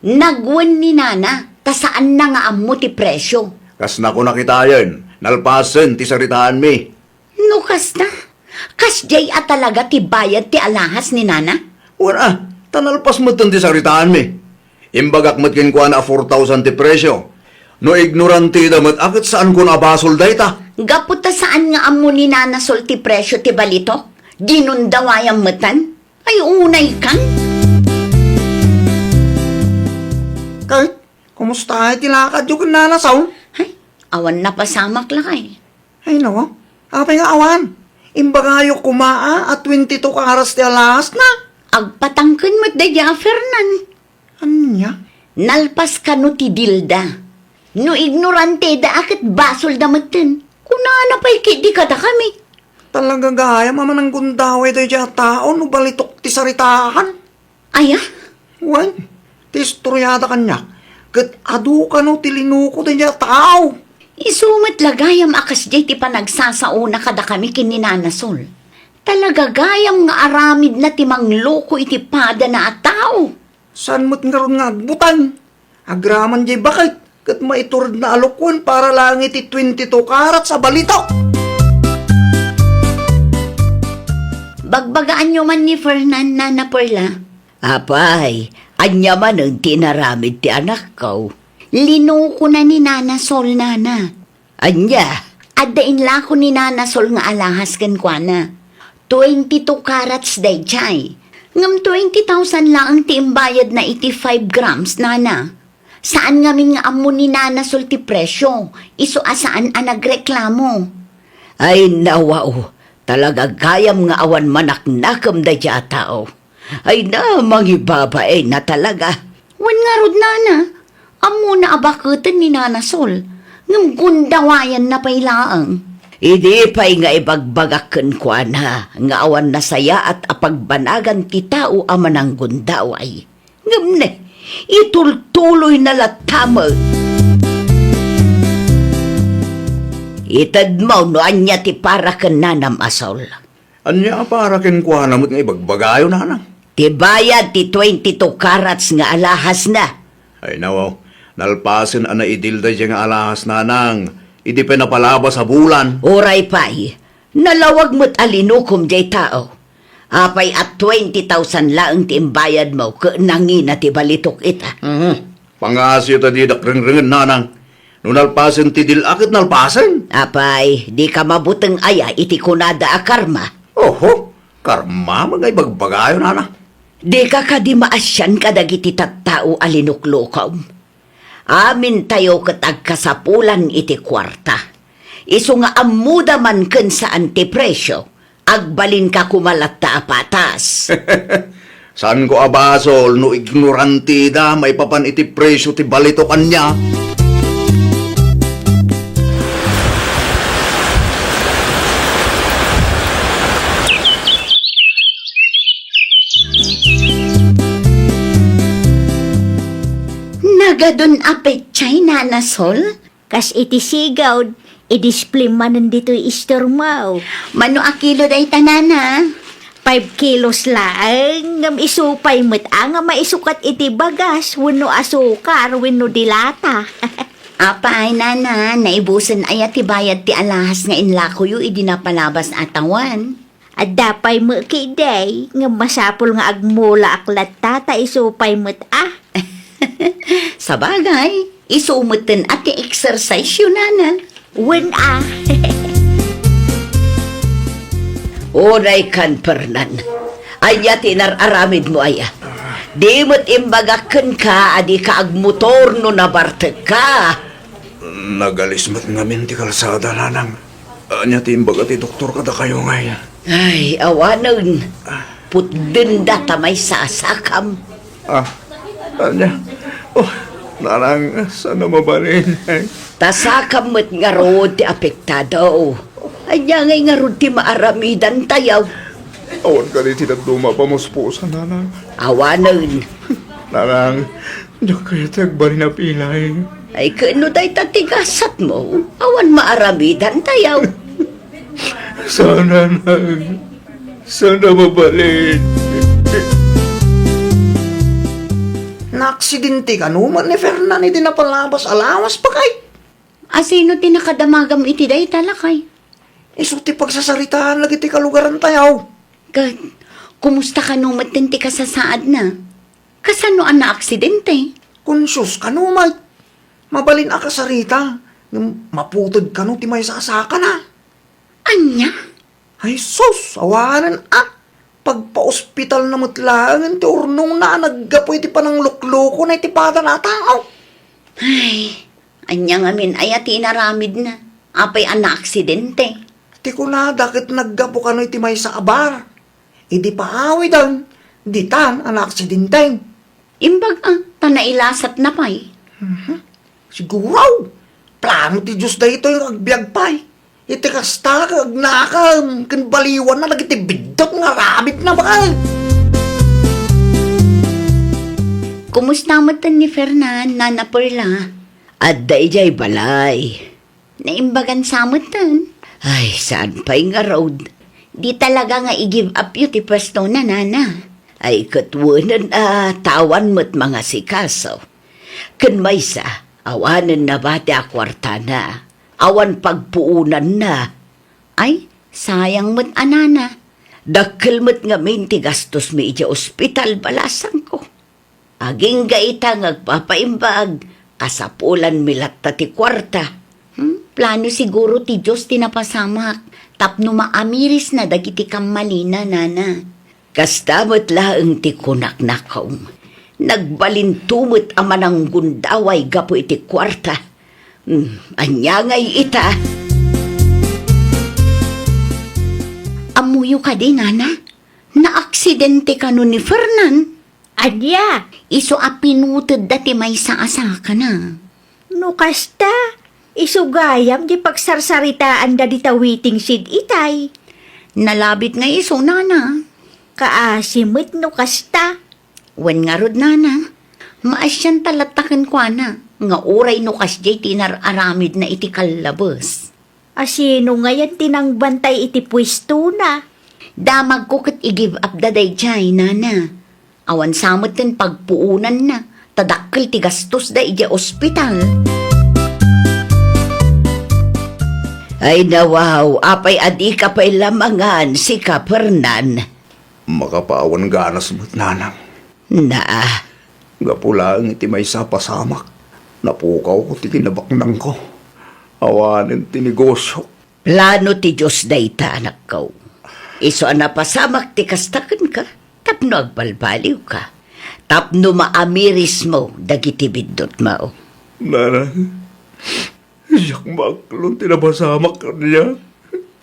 Nagwan ni Nana, ta saan na nga ammo ti presyo? Kas na ko nakitayan, nalpasin ti saritaan mi. No kasta? Kas jay at talaga ti bayad ti alahas ni Nana? Wala, tanalpas mo ti saritaan mi. Imbagak mat kinkwa na 4,000 ti presyo. No ignorante damat akit saan ko nabasol day ta. Gapot ta saan nga ammo ni Nana Sol ti presyo ti balitok? Ginundawayang matan? Ay unay kan? Kahit, kumusta ay tilakad yung Nana Saul? Ay, awan na pasamak lakay. Ay nawa, apay nga awan. Imbagayo kumaa at 22 karas ti alas na. Agpatangken mo't dadya Fernan. Anya? Nalpas ka no ti dilda. No ignorante da akit basol da matin. Kunana pa'y kidi ka da kami. Talaga gaya maman ng gundaway tayo dyan tao no balitok ti saritahan. Aya? Wan, ti istoryada kanya. Kat adu ka no ti linuko tayo dyan tao. Isumat lagayam akas jay ti panagsasauna kada kami kininanasol. Talaga gayam nga aramid na ti mangloko iti pada na at tao. San mo't nga ron nga agbutan? Agraman jay bakit? Kat maiturad na alukwan para lang iti 22 karat sa balito. Bagbagaan nyo man ni Fernan na Perla. Apay, anya man ang tinaramid ti anak ko. Linuko na ni Nana Sol, Nana. Anya? Adain la ko ni Nana Sol nga alahas kan kwa na. 22 carats day chay. Ngam 20,000 lang ang tiimbayad na 85 grams, Nana. Saan ngamin nga amo ni Nana Sol ti presyo? Iso asaan ang nagreklamo? Ay nawaw, talaga gayam nga awan manaknakam da dya tao. Ay na, mangibabae na talaga. Wan nga rod, Nana. Amo na abakutan ni Nana Sol. Ngam gundawayan na pailaang. Idi pa'y nga ibagbagakan kwa na, nga awan na saya at apagbanagan ti tao aman ang gundaway. Ngam ne, itultuloy na latamag. Itad mo no anya ti para ka nanam asol. Anya para kinkwa na mo't nga ibagbagayo na nang. Ti bayad ti 22 carats nga alahas na. Ay nawaw, nalpasin ana idil day diyang alahas na nang. Hindi pa napalabas sa bulan. Oray pa'y, nalawag mo't alinukom jay tao. Apay at 20,000 laang tiimbayad mo ka nangin na tibalitok ita. Pangasyo ta di dakring-ringen nanang. Nunalpasan ti dilakit nalpasan. Apay, di ka mabuteng aya iti kunada a karma. Oho, karma magay bagbagayo nanang. Di ka di maasyan kadagiti tattao alinuklokom. Amin tayo katag kasapulan iti kwarta. Isu nga amuda man ken sa antipresyo, agbalin ka kumalat ta apatas. Saan ko abasol no ignoranti da may papan iti presyo ti balito kanya. Nagadun apet China na sol? Kas iti sigaw, i-display man nandito istormaw. Mano a kilo day tanana? 5 kilos lang, ngam isupay mo't nga maisukat iti bagas, wano asukar, wano dilata. Apay nana, naibusan ay ti bayad ti alahas nga inlako yu idinapalabas atawan. At dapay mo kiday, ngam masapol nga agmula aklat tata isupay mo't Sa bagay, isumutin at i-exercise yun, nana. Wen Oray kan pernan. Aya tinararamid mo aya. Di mo't imbagakan ka, adi ka agmotor no nabartag ka. Nagalismat ngamin ti kalsada nanang. Anya ti imbaga ti doktor kada kayo ngayon. Ay, awanon. Putdun data may sasakam. Anya. Oh, nanang, sana mabalin. Tasakam mo't nga rood ti apektado. Anya ngay nga rood ti maaramidan tayaw. Awan ka rin tinagduma pa muspusa, nanang. Awanon. Nanang, diyan kaya tagbari na pilay. Ay, kano day tatigasat mo? Awan maaramidan tayaw. Sana, nang. Sana mabalin. Na-aksidente ka naman ni Fernan, hindi na palabas alawas pa kay. Asino tinakadamagam iti day talakay? Iso ti pagsasaritaan lagi ti kalugaran tayaw. Kumusta ka nung matinti ka sa saad na? Kasano ang na-aksidente? Konsyos ka naman. Mabalin ka sa rita. Maputod ka nung ti may sasaka na. Anya? Ay sus, awanan Pagpa-ospital na mutlangan ti urnong na naggapoy ti panang lukloko na iti pada na tao. Ay, anya nga min ay ati inaramid na. Apay ang na-aksidente. Ti ko na dakit naggapo ka no iti may sa abar. Idi pa awi dan. Di tan ang aksidenteng. Imbag tanailasat na pa'y. Siguraw. Plano ti Diyos da ito yung agbyag pa'y. Iti kasta kag nakam kan baliwan na lagi ti bidok nga rabit na bakal. Kumusta mo ni Fernan, Nana Perla? At dayjay balay. Naimbagan sa tan. Ay, saan pa'y nga road? Di talaga nga i-give up yun ti pwesto na, Nana. Ay, katwanan tawan mo't mga sikaso. Kan may sa, awanan na ba ti akwarta na? Awan pagpuunan na. Ay, sayang mo't anana. Dakkel mo't nga minti gastos mi ija ospital balasan ko. Aging gaita ngagpapaimbag, kasapulan milat ta ti kwarta. Plano siguro ti Diyos tinapasamak, tapno maamiris na dagiti kamalina, nana. Kastamot laeng ti kunak nakaw. Nagbalintumot aman ang gundaway gapo iti kwarta. Anya ngay ita. Amuyo ka din, nana. Na-aksidente ka nun ni Fernan. Anya, Iso apinutod dati may saasa ka na. no kasta, isugayam di pagsarsaritaan da di tawiting sid itay. Nalabit nga iso, nana. Kaasimit no kasta. Wen nga rod, nana. Maasyan talatakan ko, na. Nga oray no kasjay tinararamid na iti kalabas. Asino ngayon tinangbantay iti pwesto na. Damag ko kat i-give up da day jay, nana. Awan samot din pagpuunan na. Tadakkel ti gastos da iti ospital. Ay nawaw, apay adi ka pa'y lamangan si Kapernan. Makapaawan ganas mo't nanang. Na, Gapula ang iti may sa pasamak. Napukaw ko ti kinabaknang ko. Awanin ti negosyo. plano ti Diyos dayta anak ko. Iso napasamak ti kastakan ka, tapno agbalbaliw ka. Tapno maamiris mo, dagiti bidot mao. Nanang, siyak maklong tinabasamak ka niya.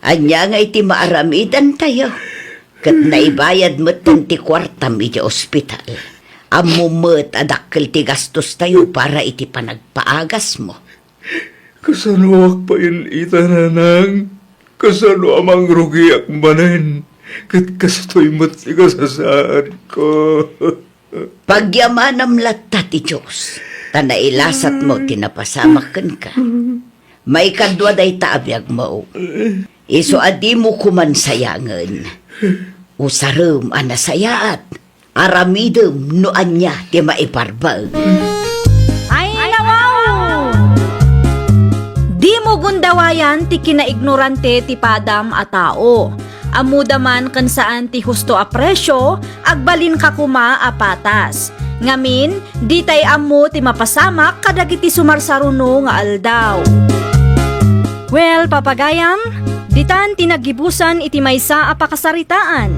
Anya nga iti maaramidan tayo. Kat naibayad mo ti kwartam iti ospital. Amumot adakkel ti gastos tayo para iti panagpaagas mo. Kasanuak pa yun ita, nanang. Kasano amang rugi ak manen. Kat kastoy mo't ikasasaan ko. Pagyamanam latta ti Diyos, tanailasat mo tinapasamakan ka. May kadwa day taabiyag mo. Iso adi mo kumansayangan. Usarum anasayaat. Aramidem no anya ti maiparbag. Ay, nawaw! Di mo gundawayan ti kinaignorante ti padam a tao. Amuda man kan saan ti husto a presyo, agbalin ka kuma a patas. Ngamin, di tay ammo ti mapasamak kadagiti sumarsaruno nga aldaw. Well, papagayam, ditan tinagibusan iti maysa a pakasaritaan.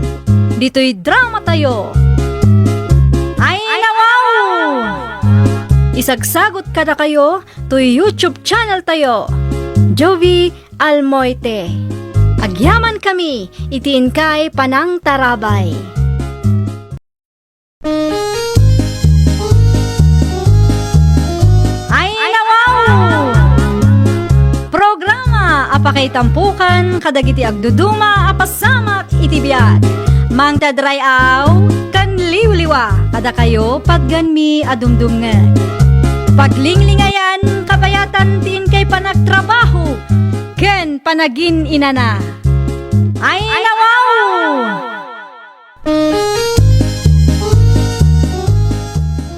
Dito'y drama tayo. Ay, nawaw! Isagsagot kada kayo to YouTube channel tayo. Jovi Almoite. Agyaman kami, itiin kay Panang Tarabay. Ay, nawaw! Programa apakay tampukan kadagiti agduduma apasamak iti biag. Mang tadray aw kan liwliwa kada kayo pagganmi adumdum nga. Paglinglingayan kabayatan tiin kay panagtrabaho ken panagin inana. Ay, nawaw!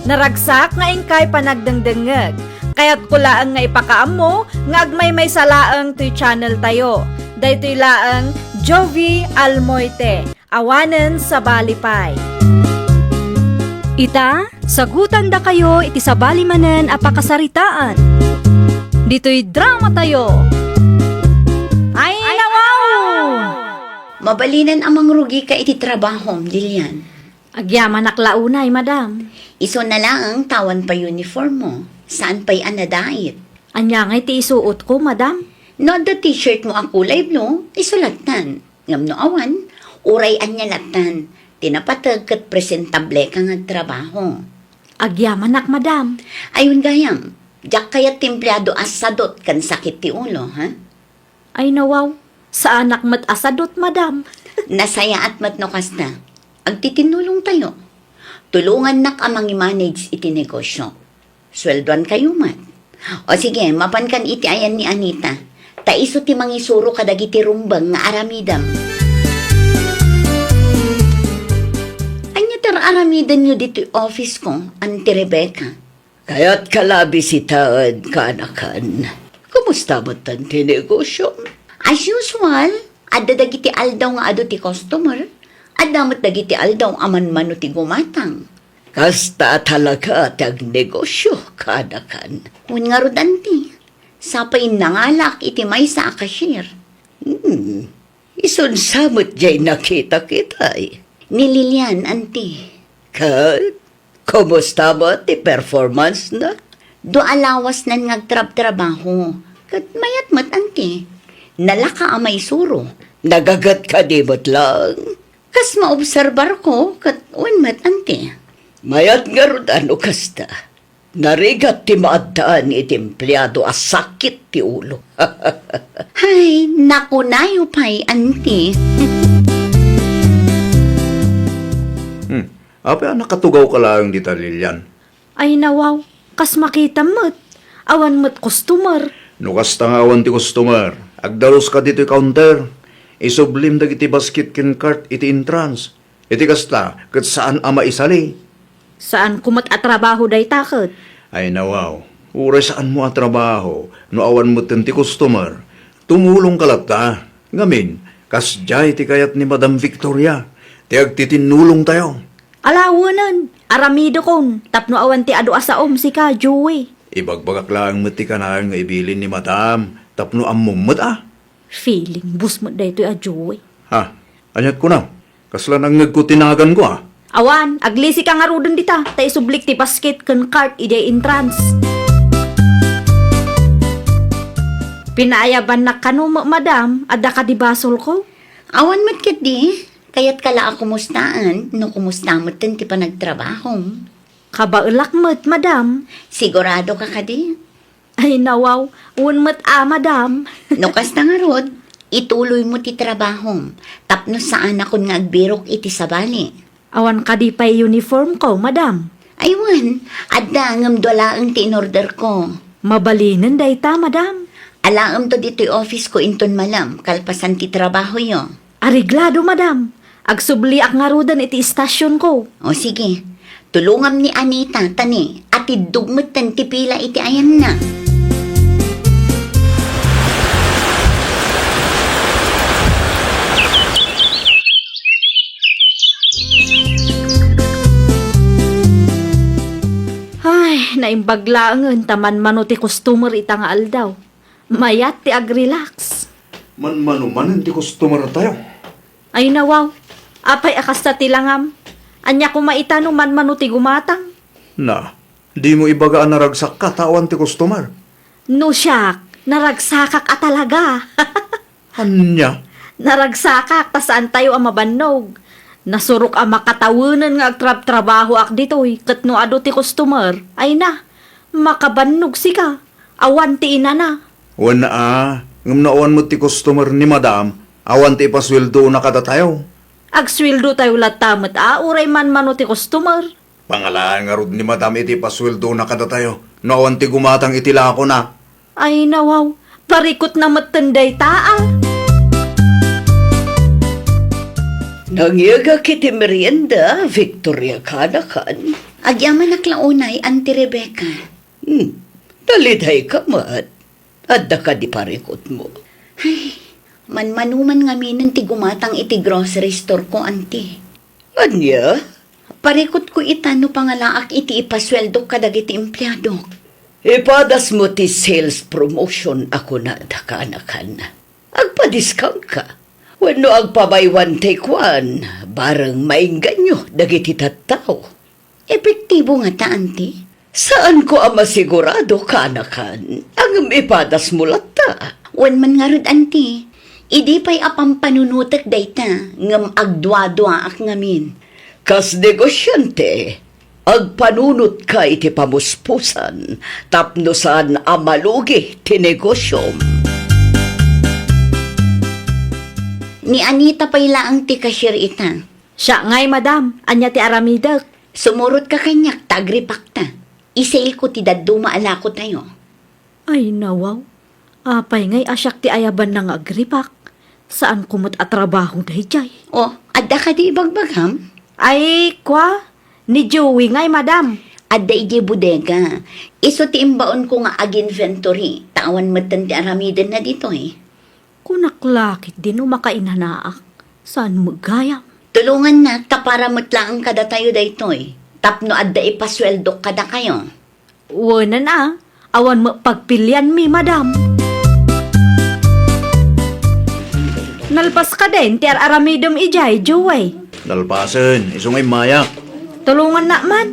Naragsak nga ingkay panagdengdengeg. Kaya't kulaang nga ipakaam mo, nga agmay may salaang to'y channel tayo. Daytoy laang Jovi Almoite, awanen sa balipay. Ita, sagutan da kayo iti sabali manen apakasaritaan. Dito'y drama tayo. Ay, nawaw! Mabalinan amang rugi ka iti trabahom, Lilian. Agyaman naklaunay, madam. Iso na lang tawan pa uniform mo. Saan pa'y anadait? Anya nga iti isuot ko, madam. No, the t-shirt mo ang kulay blue, isulatan. Ngam no awan, uray anya latan. Tinapatag kat presentable ka nga trabaho. Agyaman nak, madam. Ayun gayam, jak kaya templado asadot kan sakit ti ulo, ha? Ay nawaw, sa anak mat asadot, madam. Nasaya at matnokas na. Agtitinulong tayo. Tulungan nak amang i-manage iti negosyo. Sweldoan kayo mat. O sige, mapankan iti ayan ni Anita. Taiso ti mangisuro kadagiti rumbang nga aramidam. Anya tar aramidan nyo dito office ko, Auntie Rebecca. Kaya't kalabi si Taad kanakan. Kumusta mo tan ti negosyo? As usual, adda dagiti aldaw nga ado ti customer. Adda mo't dagiti aldaw aman mano ti gumatang. Kasta talaga tag negosyo kanakan. Kun nga rodanti, sapay nangalak iti may sa cashier. Isun samot jay nakita kita eh. Ni Lilian, anti. Kat, kumusta mo ti performance na? Do alawas na ngagtrab-trabaho. Kat mayat mat, anti. Nalaka amay suro. Nagagat ka di ba't lang? Kas maobserbar ko, kat uwan mat, anti. Mayat nga ron ano kasta. Narigat ti maadaan iti empleyado a sakit ti ulo. Hay, nakunayo pa'y, anti. Ape, nakatugaw ka lang dita, Lilian. Ay, nawaw, kas makita mo't. Awan mo't customer. Nukas tangawan ti customer. Agdalos ka dito counter. Isublim dagiti basket ken cart iti entrance. Iti kasta, kat saan ama isali. Saan kumat atrabaho day takot? Ay nawaw, uray saan mo ang trabaho, no awan mo ti customer. Tumulong kalata. Ngamin, kasjay ti kayat ni Madam Victoria. Ti agtitinulong tayo. Alawanan, aramido kon, tapno awan ti adu asaom si ka, Joey. Ibagbagak lang mati ka na nga ibilin ni Madam. Tapno amumot Feeling bus mo dayto a Joey. Ha, anyat ko na. Kaslan ang nagkutinagan ko Awan, aglisi ka nga rudon dita, ta isublik ti basket kan cart ide entrance. Pinaayaban na kano madam, adda ka di basol ko? Awan mat ket di. Kayat kala ako mustaan, no kumusta mo ti panagtrabaho. Kabaulak mo't madam. Sigurado ka kadi? Ay nawaw, unmat madam. No kasta nga rod, ituloy mo ti trabaho. Tapno saan ako nga agbirok iti sabali. Awan ka di pa'y uniform ko, madam. Aywan, adda ngam dola ang tinorder ko. Mabalinan dayta, madam. Alaam to dito'y office ko inton malam, kalpasan ti trabaho yo. Ariglado, madam. Agsubli ak nga rudan iti istasyon ko. O sige, tulungam ni Anita, tani, at idugmutan ti pila iti ayan na. Ay, naimbaglaangan taman mano ti customer ita nga aldaw. Mayat ti agrelax. Man ti customer tayo. Ay nawaw, apay akas ta tilangam. Anya ko maitano man mano ti gumatang. Na, di mo ibagaan na ragsak ka, tawan ti customer. No siyak, naragsakak a talaga. Anya? Naragsakak, tasaan tayo ang mabannog. Nasurok ang makatawanan nga agtrab-trabaho ak ditoy, kat no ado ti customer. Ay na, makabannog si ka. Awan ti ina na. Wana ngam naawan mo ti customer ni Madam, awan ti ipasweldo na kada tayo. Agswildo tayo latamat uray man mano ti customer. Pangalaan nga rod ni Madam iti pasweldo na kada tayo. Naawan ti gumatang itila ko na. Ay nawaw, parikot na matanday taa. Nangyaga kiti merienda, Victoria Kanakan. Agyaman naklaunay, Auntie Rebecca. Dalitay ka mat. Adda ka di parikot mo. Manmanuman nga minin ti gumatang iti grocery store ko, Auntie. Anya? Parikot ko itano pangalaak iti ipasweldo kadag iti empleyado. Ipadas mo ti sales promotion ako na da Kanakan. Agpa-discount ka. Wano agpa-buy one take one, barang maingganyo dagiti tattao. Epektibo nga ta, Auntie. Saan ko ang masigurado, Kanakan? Ang ipadas mo lata. Wan man nga rod, Auntie. Idi pa'y apang panunutak dayta, ngam agdwa-dwa ak ngamin. Kas negosyante, agpanunot ka iti pamuspusan, tapno saan amalugi ti negosyom. Ni Anita pa'y laang ti cashier ita. Siya ngay madam, anya ti aramidak. Sumurot ka kanyak, tagripak ta. Isail ko ti daddo maala ko tayo. Ay nawaw, apay ngay asyak ti ayaban ng agripak. Saan kumot at trabaho dahi jay? O, adda ka di ibagbagam? Ay, kwa? Ni Joey ngay madam. Adda iji bodega. Iso ti imbaon ko nga ag-inventory. Tawan matan ti aramidan na dito eh. Kunaklakit din makainanaak. Saan magayam? Tulungan na, tapara mutlaang kada tayo daytoy. Tapno adda ipasweldo kada kayo. Wala na, awan mo pagpilyan mi madam. Nalpas ka din, ti aramidom ijay, Joey. Dalpasan, isungay mayak. Tulungan na man.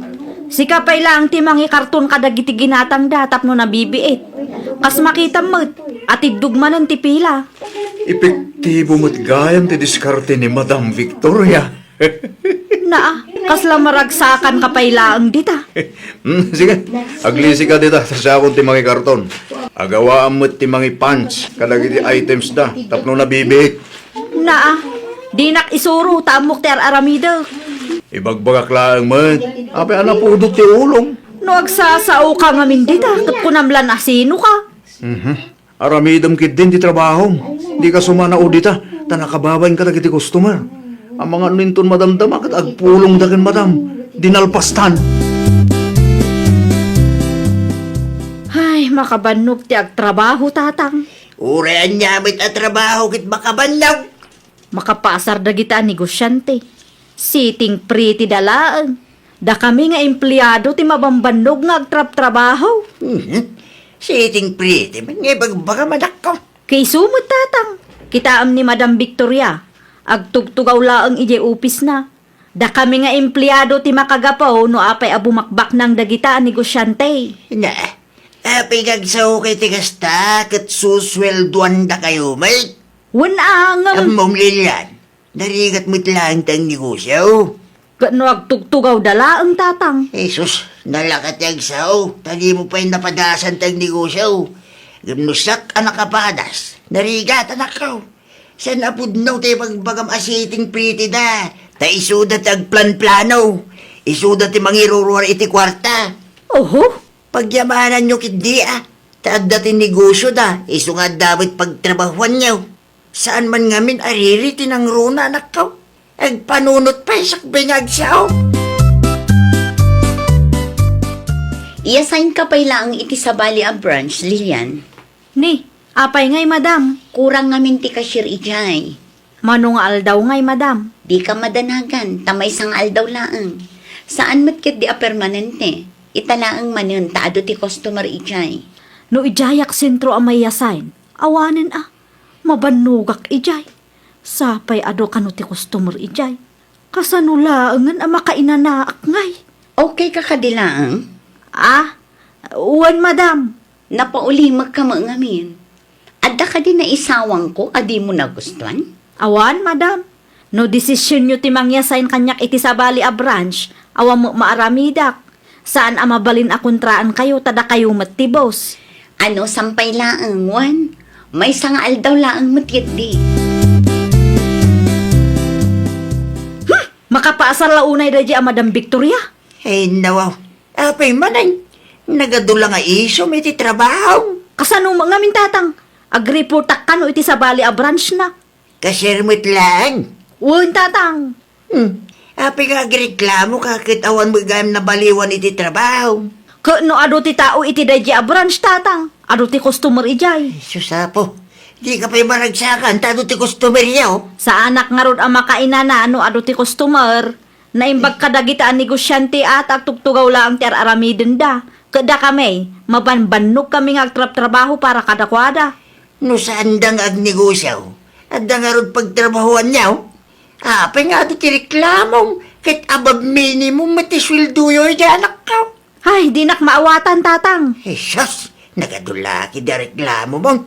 Sika pa'y lang ti mangi karton kadagiti ginatang datap no nabibiit. Kas makita mo, atid dugmanan ti pila. Epektibo mo't gayam ti diskarte ni Madam Victoria. Naa, kasla maragsakan ka pa'y laang dita. Sige, aglisi ka dita sa akong ti mga karton. Agawaan mo't ti mga punch, kadagiti items da, tapno nabibi. Naa, di nak isuro, tamok ti aramida. Ibagbagak lang man, ape anapudot ti ulong. No agsasao ka ngamin dita, kat kunamlan asino ka. Aramidam kit din ti trabaho. Di ka sumana o dita, tanakababain ka dagiti customer. Ang mga ninton madamdam, akat agpulong dagan madam, dinalpastan. Ay, makabannog ti agtrabaho tatang. Urayan nyamit at trabaho kit makabanlaw. Makapasar da kita negosyante. Sitting pretty dalaan. Da kami nga empleyado ti mabambanog nga agtrap-trabaho. Sitting pretty, man nga baka manak ko. Kay sumot tatang. Kitaam ni Madam Victoria. Agtugtugaw laang ije upis na. Da kami nga empleyado ti makagapaw no apay abumakbak ng dagita negosyante. Na, apay kagsaw kay tigasta kat suswelduan da kayo, mate. Wan Ang mong Lilian, narigat mo't lang tang negosyo. Kano agtugtugaw dalaang tatang. Jesus, nalakat yung sao. Tadi mo pa yung napadasan tang negosyo. Gumnusak anak kapadas. Narigat anak ko. Sa napudnaw tayo magbagam asiting pretty da. Ta isudat ag plan-plano. Isudat ti mangiruruar iti kwarta. Oho, Pagyamanan nyo kindi Taad dati negosyo da. Isu nga dapat pagtrabahuan nyo. Saan man ngamin ariri tinang runa anak ko. Ag panunot pa isak bingag sao. I-assign ka pa ang iti sa Bali a branch, Lilian. ni, apay ngay madam. Kurang ngamin ti cashier ijay. Manong aldaw ngay madam. Di ka madanagan, tamay sang aldaw laang. Saan matkit di a permanente? Italaang manon taado ti customer ijay. No ijayak sentro ang may yasain. Awanin mabanugak ijay. Sapay ado kano ti customer ijay. Kasanulaangan ang makainanaak ngay. Okay ka kadilaang? Uwan madam. Napaulimag ka mga ngamin. Adda ka din na isawang ko, adi mo nagustuhan? Awan madam. No desisyon nyo ti mangyasain kanyak iti sa Bali a branch. Awa mo maaramidak. Saan amabalin a kontraan kayo tada kayo matibos. Ano, sampay laang, Juan? May sangaal daw laang matit di. Makapaasar launay da a Madam Victoria. Ay nawaw. Apay manay. Nagadula nga iso may ti trabaho. Kasano mga min tatang? Agreportak ka no iti sa Bali a branch na. Kasirmit lang. Uwan tatang. Apay nga agreklamo kakit awan mo gayam na baliwan iti trabaho. No ado ti tao iti da a branch tatang. Ado ti customer ijay. Susapo. Di ka pa'y maragsakan. Tado ti customer yaw. Sa anak nga rod ang makainana no ado ti customer. Naimbag kadagita ang negosyante at agtugtugaw lang ti aramidin da. Kada kami, mabanbannog kami nga agtrap-trabaho para kadakwada. No saan dang agnegosyaw? At da nga rod pagtrabahuan yaw. Apay nga ito ti reklamong. Kahit above minimum matiswilduyo di anak ka. Ay, di nak maawatan tatang. Jesus, nagadulaki da reklamo mong.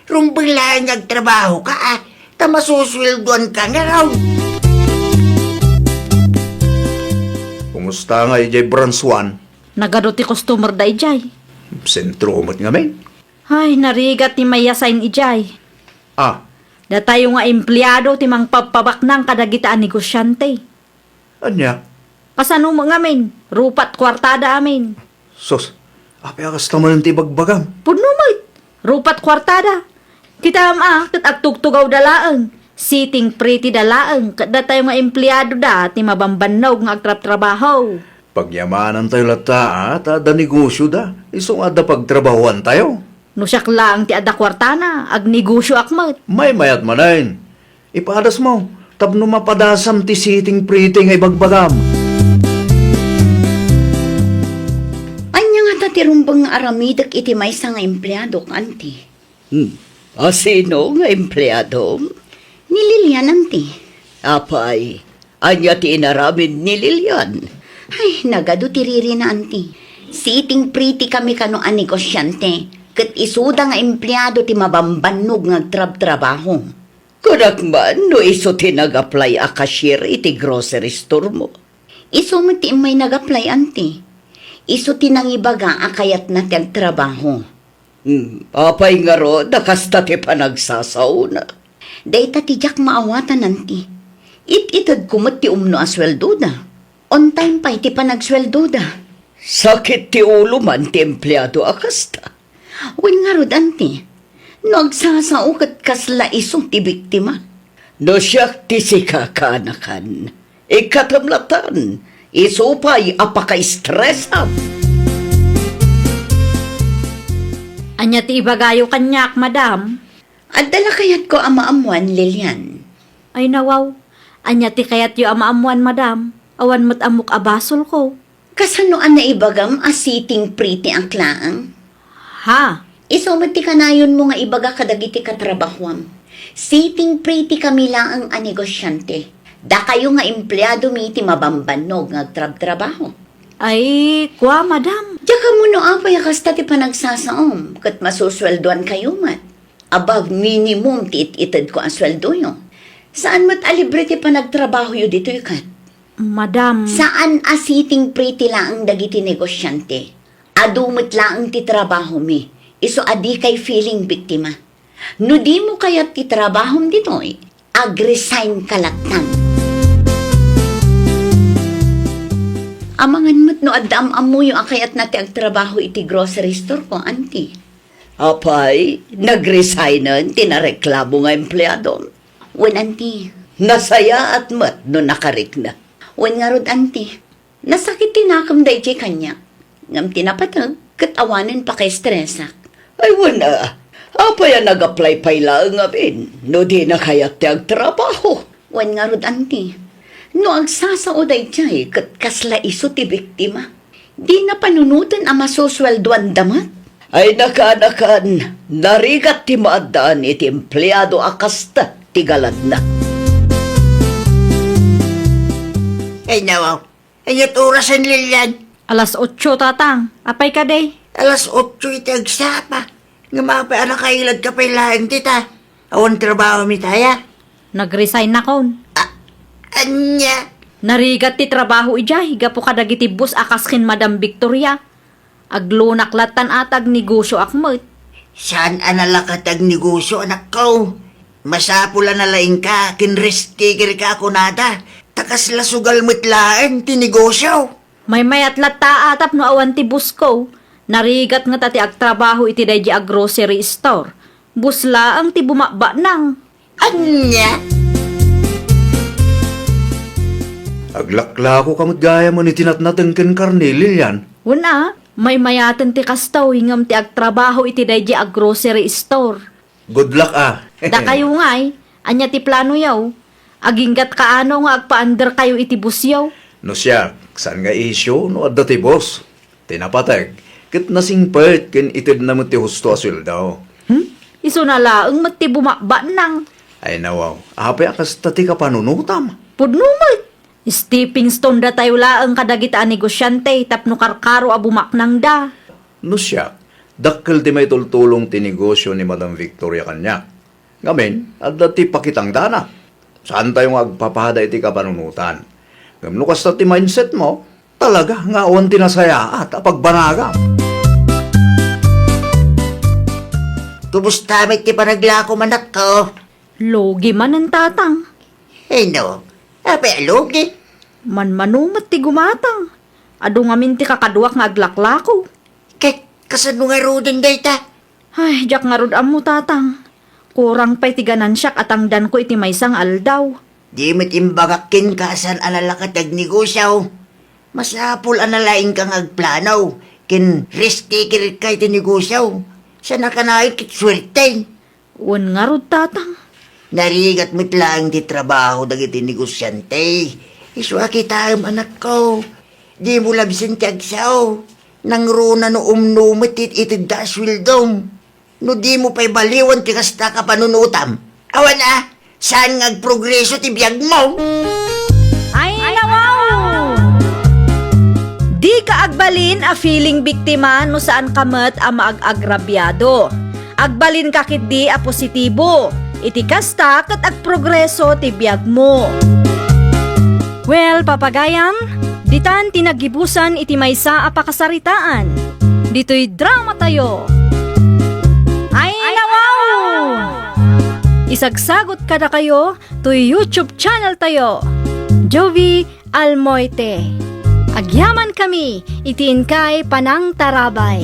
Rumbang lang nagtrabaho ka Tamasuswilduan ka nga raw. Kumusta nga ijay branch 1? Nagado ti customer da ijay. Sentro umot nga men. Ay, narigat ti mayasain ijay. Da tayo nga empleyado ti mang papabak ng kadagita ang negosyante. Anya? Kasano mo ngamin? Rupat kwartada amin. Sos, api akas naman ang tibagbagam. Punumit. Rupat kwartada. Kita kat agtugtugaw dalaang. Sitting pretty dalaang. Kada tayo nga empleyado da ti mabambannog nga agtrap-trabaho. Pagyamanan tayo lata at ada negosyo da. Iso nga da pagtrabahuan tayo. No siyak lang ti ada kwartana. Ag negosyo akmat. May mayat manayin. Ipadas mo. Tapno mapadasam ti sitting pretty nga ibagbagam. Anya nga tatirumbang aramidak iti may nga empleyado kanti. Sino nga empleyado? Ni Lilian anti. Apay, anya ti inaramin ni Lilian. Ay, nagado tiriri na anti. Sitting pretty kami kano a negosyante. Kat isuda nga empleyado ti mabambannog nga trab-trabaho. Kunak man, no iso ti nag-apply a cashier iti grocery store mo. Iso mo ti may nag-apply anti. Iso ti nangibaga akayat na ti agtrabaho. Apay nga ro, nakasta ti panagsasauna. Dahita ti jak maawatan anti. It-itad kumot ti umno asweldo da. On time pa iti panagsweldo da. Sakit ti ulo man ti empleyado akasta. Wen nga rod anti. Nagsasaukat kasla iso ti biktima. No siyak ti sikakanakan. Ikatamlatan, iso pa'y apaka-stress up. Anya Anya ti ibagayo kanyak, madam. At dala kayat ko amaamuan, Lilian. Ay nawaw. Anya ti kayat yu amaamuan, madam. Awan mo't amok abasol ko. Kasanoan na ibagam a sitting pretty ang klaang? Ha? Isumati ka na yun mo nga ibaga kadagiti katrabahwam. Sitting pretty kami lang ang anegosyante. Da kayo nga empleyado mi ti mabambanog nga trabaho. Ay, kwa, madam. Diya ka mo no apay kasta ti panagsasaom, kat masusweldoan kayo mat. Above minimum ti ititid ko ang sweldo nyo. Saan mat alibre ti panagtrabaho yo dito kat? Madam. Saan asiting pretty lang ang dagiti negosyante? Adumot lang ang ti trabaho mi. Iso adi kay feeling biktima. No di mo kaya ti trabaho dito ag-resign kalaktan. Amangan mo't no adam amuyo akayat na ti agtrabaho iti grocery store ko, auntie. Apay, nag-resignan, tinareklamo nga empleyado. Wen, auntie. Nasaya at mat no nakarik na. Wen nga rod, auntie. Nasakit tinakam da iti kanya. Ngam tinapatag, katawanan pa kay stressak. Ay wala. Apay ang nag-apply pa ilang abin. No di na kayat ti agtrabaho. Wen nga rod, auntie. No agsasauday tiyay kat kasla iso ti biktima. Di na panunutan ang masusweldoan damat. Ay nakanakan, narigat ti maadaan iti empleyado akasta ti galad na. Ay nawaw, ayat oras ang Lilian. Alas 8, tatang. Apay ka day. Alas 8 iti agsapa. Nga mapay anak kailad ka pa ilahan tita. Awan trabaho mi taya. Nag-resign na kon. Anya. Narigat ti trabaho ijay. Higa po kadagiti bus akaskin Madam Victoria. Aglunaklatan atag negosyo akmet. Saan analakatag negosyo anak ko? Masapula na laing ka, kinrisk kikir ka ako nada. Takas lasugal mutlaan ti negosyo. May mayat lata atap no awan ti bus ko. Narigat nga tati agtrabaho iti daydi ag grocery store. Busla ang ti bumaba nang. Anya. Aglakla ko kamot gaya mo ni tinatnateng ken karne, Lilian. Wala, may mayatan ti kastaw hingam ti agtrabaho iti daydi ag grocery store. Good luck ah. Da kayo nga'y, anya ti plano yaw. Aginggat kaano nga agpa-under kayo iti bus yaw. No siya, saan nga isyo no adda ti boss? Tinapatag, ket nasing part ken itid na mo ti husto asil daw. Iso na laeng mat ti bumaba nang. Ay nawaw, apay akas tati ka panunutam. Pudnumat. Stepping stone da tayo laeng kadagita a negosyante tapno karkaro a bumaknang da. No siya, dakkel ti may tultulong ti negosyo ni Madam Victoria kanya. Ngamin, adda ti pakitang dana. Saan tayo nga agpapahada iti kapanunutan? Ngam kas ti mindset mo, talaga nga awan tinasaya at apagbanaga. Tubos tamit ti panaglako manak ko. Logi man ang tatang. Ay no, apay alugi. Manmanumat ti gumatang. Ado nga min ti kakaduak nga aglaklako. Kay kasano nga rodin dayta. Ay, jak nga rod mo tatang. Kurang pa'y ti ganansyak at ang dan ko iti maysang aldaw. Di mo't imbagakin ka saan analakatag negosyo. Masapul analaing kang agplanaw. Kin risk taker ka iti negosyo. Sa nakanayot kit swerte. Wan nga rod tatang. Narigat mo't lang di trabaho dagiti negosyante. Iswa kita anak ko. Di mo labsin ti agsaw. Nang runa no umnumit itid da swildom. No di mo pa'y baliwan ti kasta ka panunutam. Awan na, saan ngagprogreso ti biyag mo? Ay, nawaw! Di ka agbalin a feeling biktima no saan kamet a maag-agrabyado. Agbalin ka kit di a positibo. Iti kasta kat agprogreso ti biyag mo. Well, papagayam, ditan tinagibusan iti maysa a pakasaritaan. Dito'y drama tayo. Ay, nawaw! Isagsagot kada kayo to YouTube channel tayo. Jovi Almoite. Agyaman kami, itiin kay Panang Tarabay.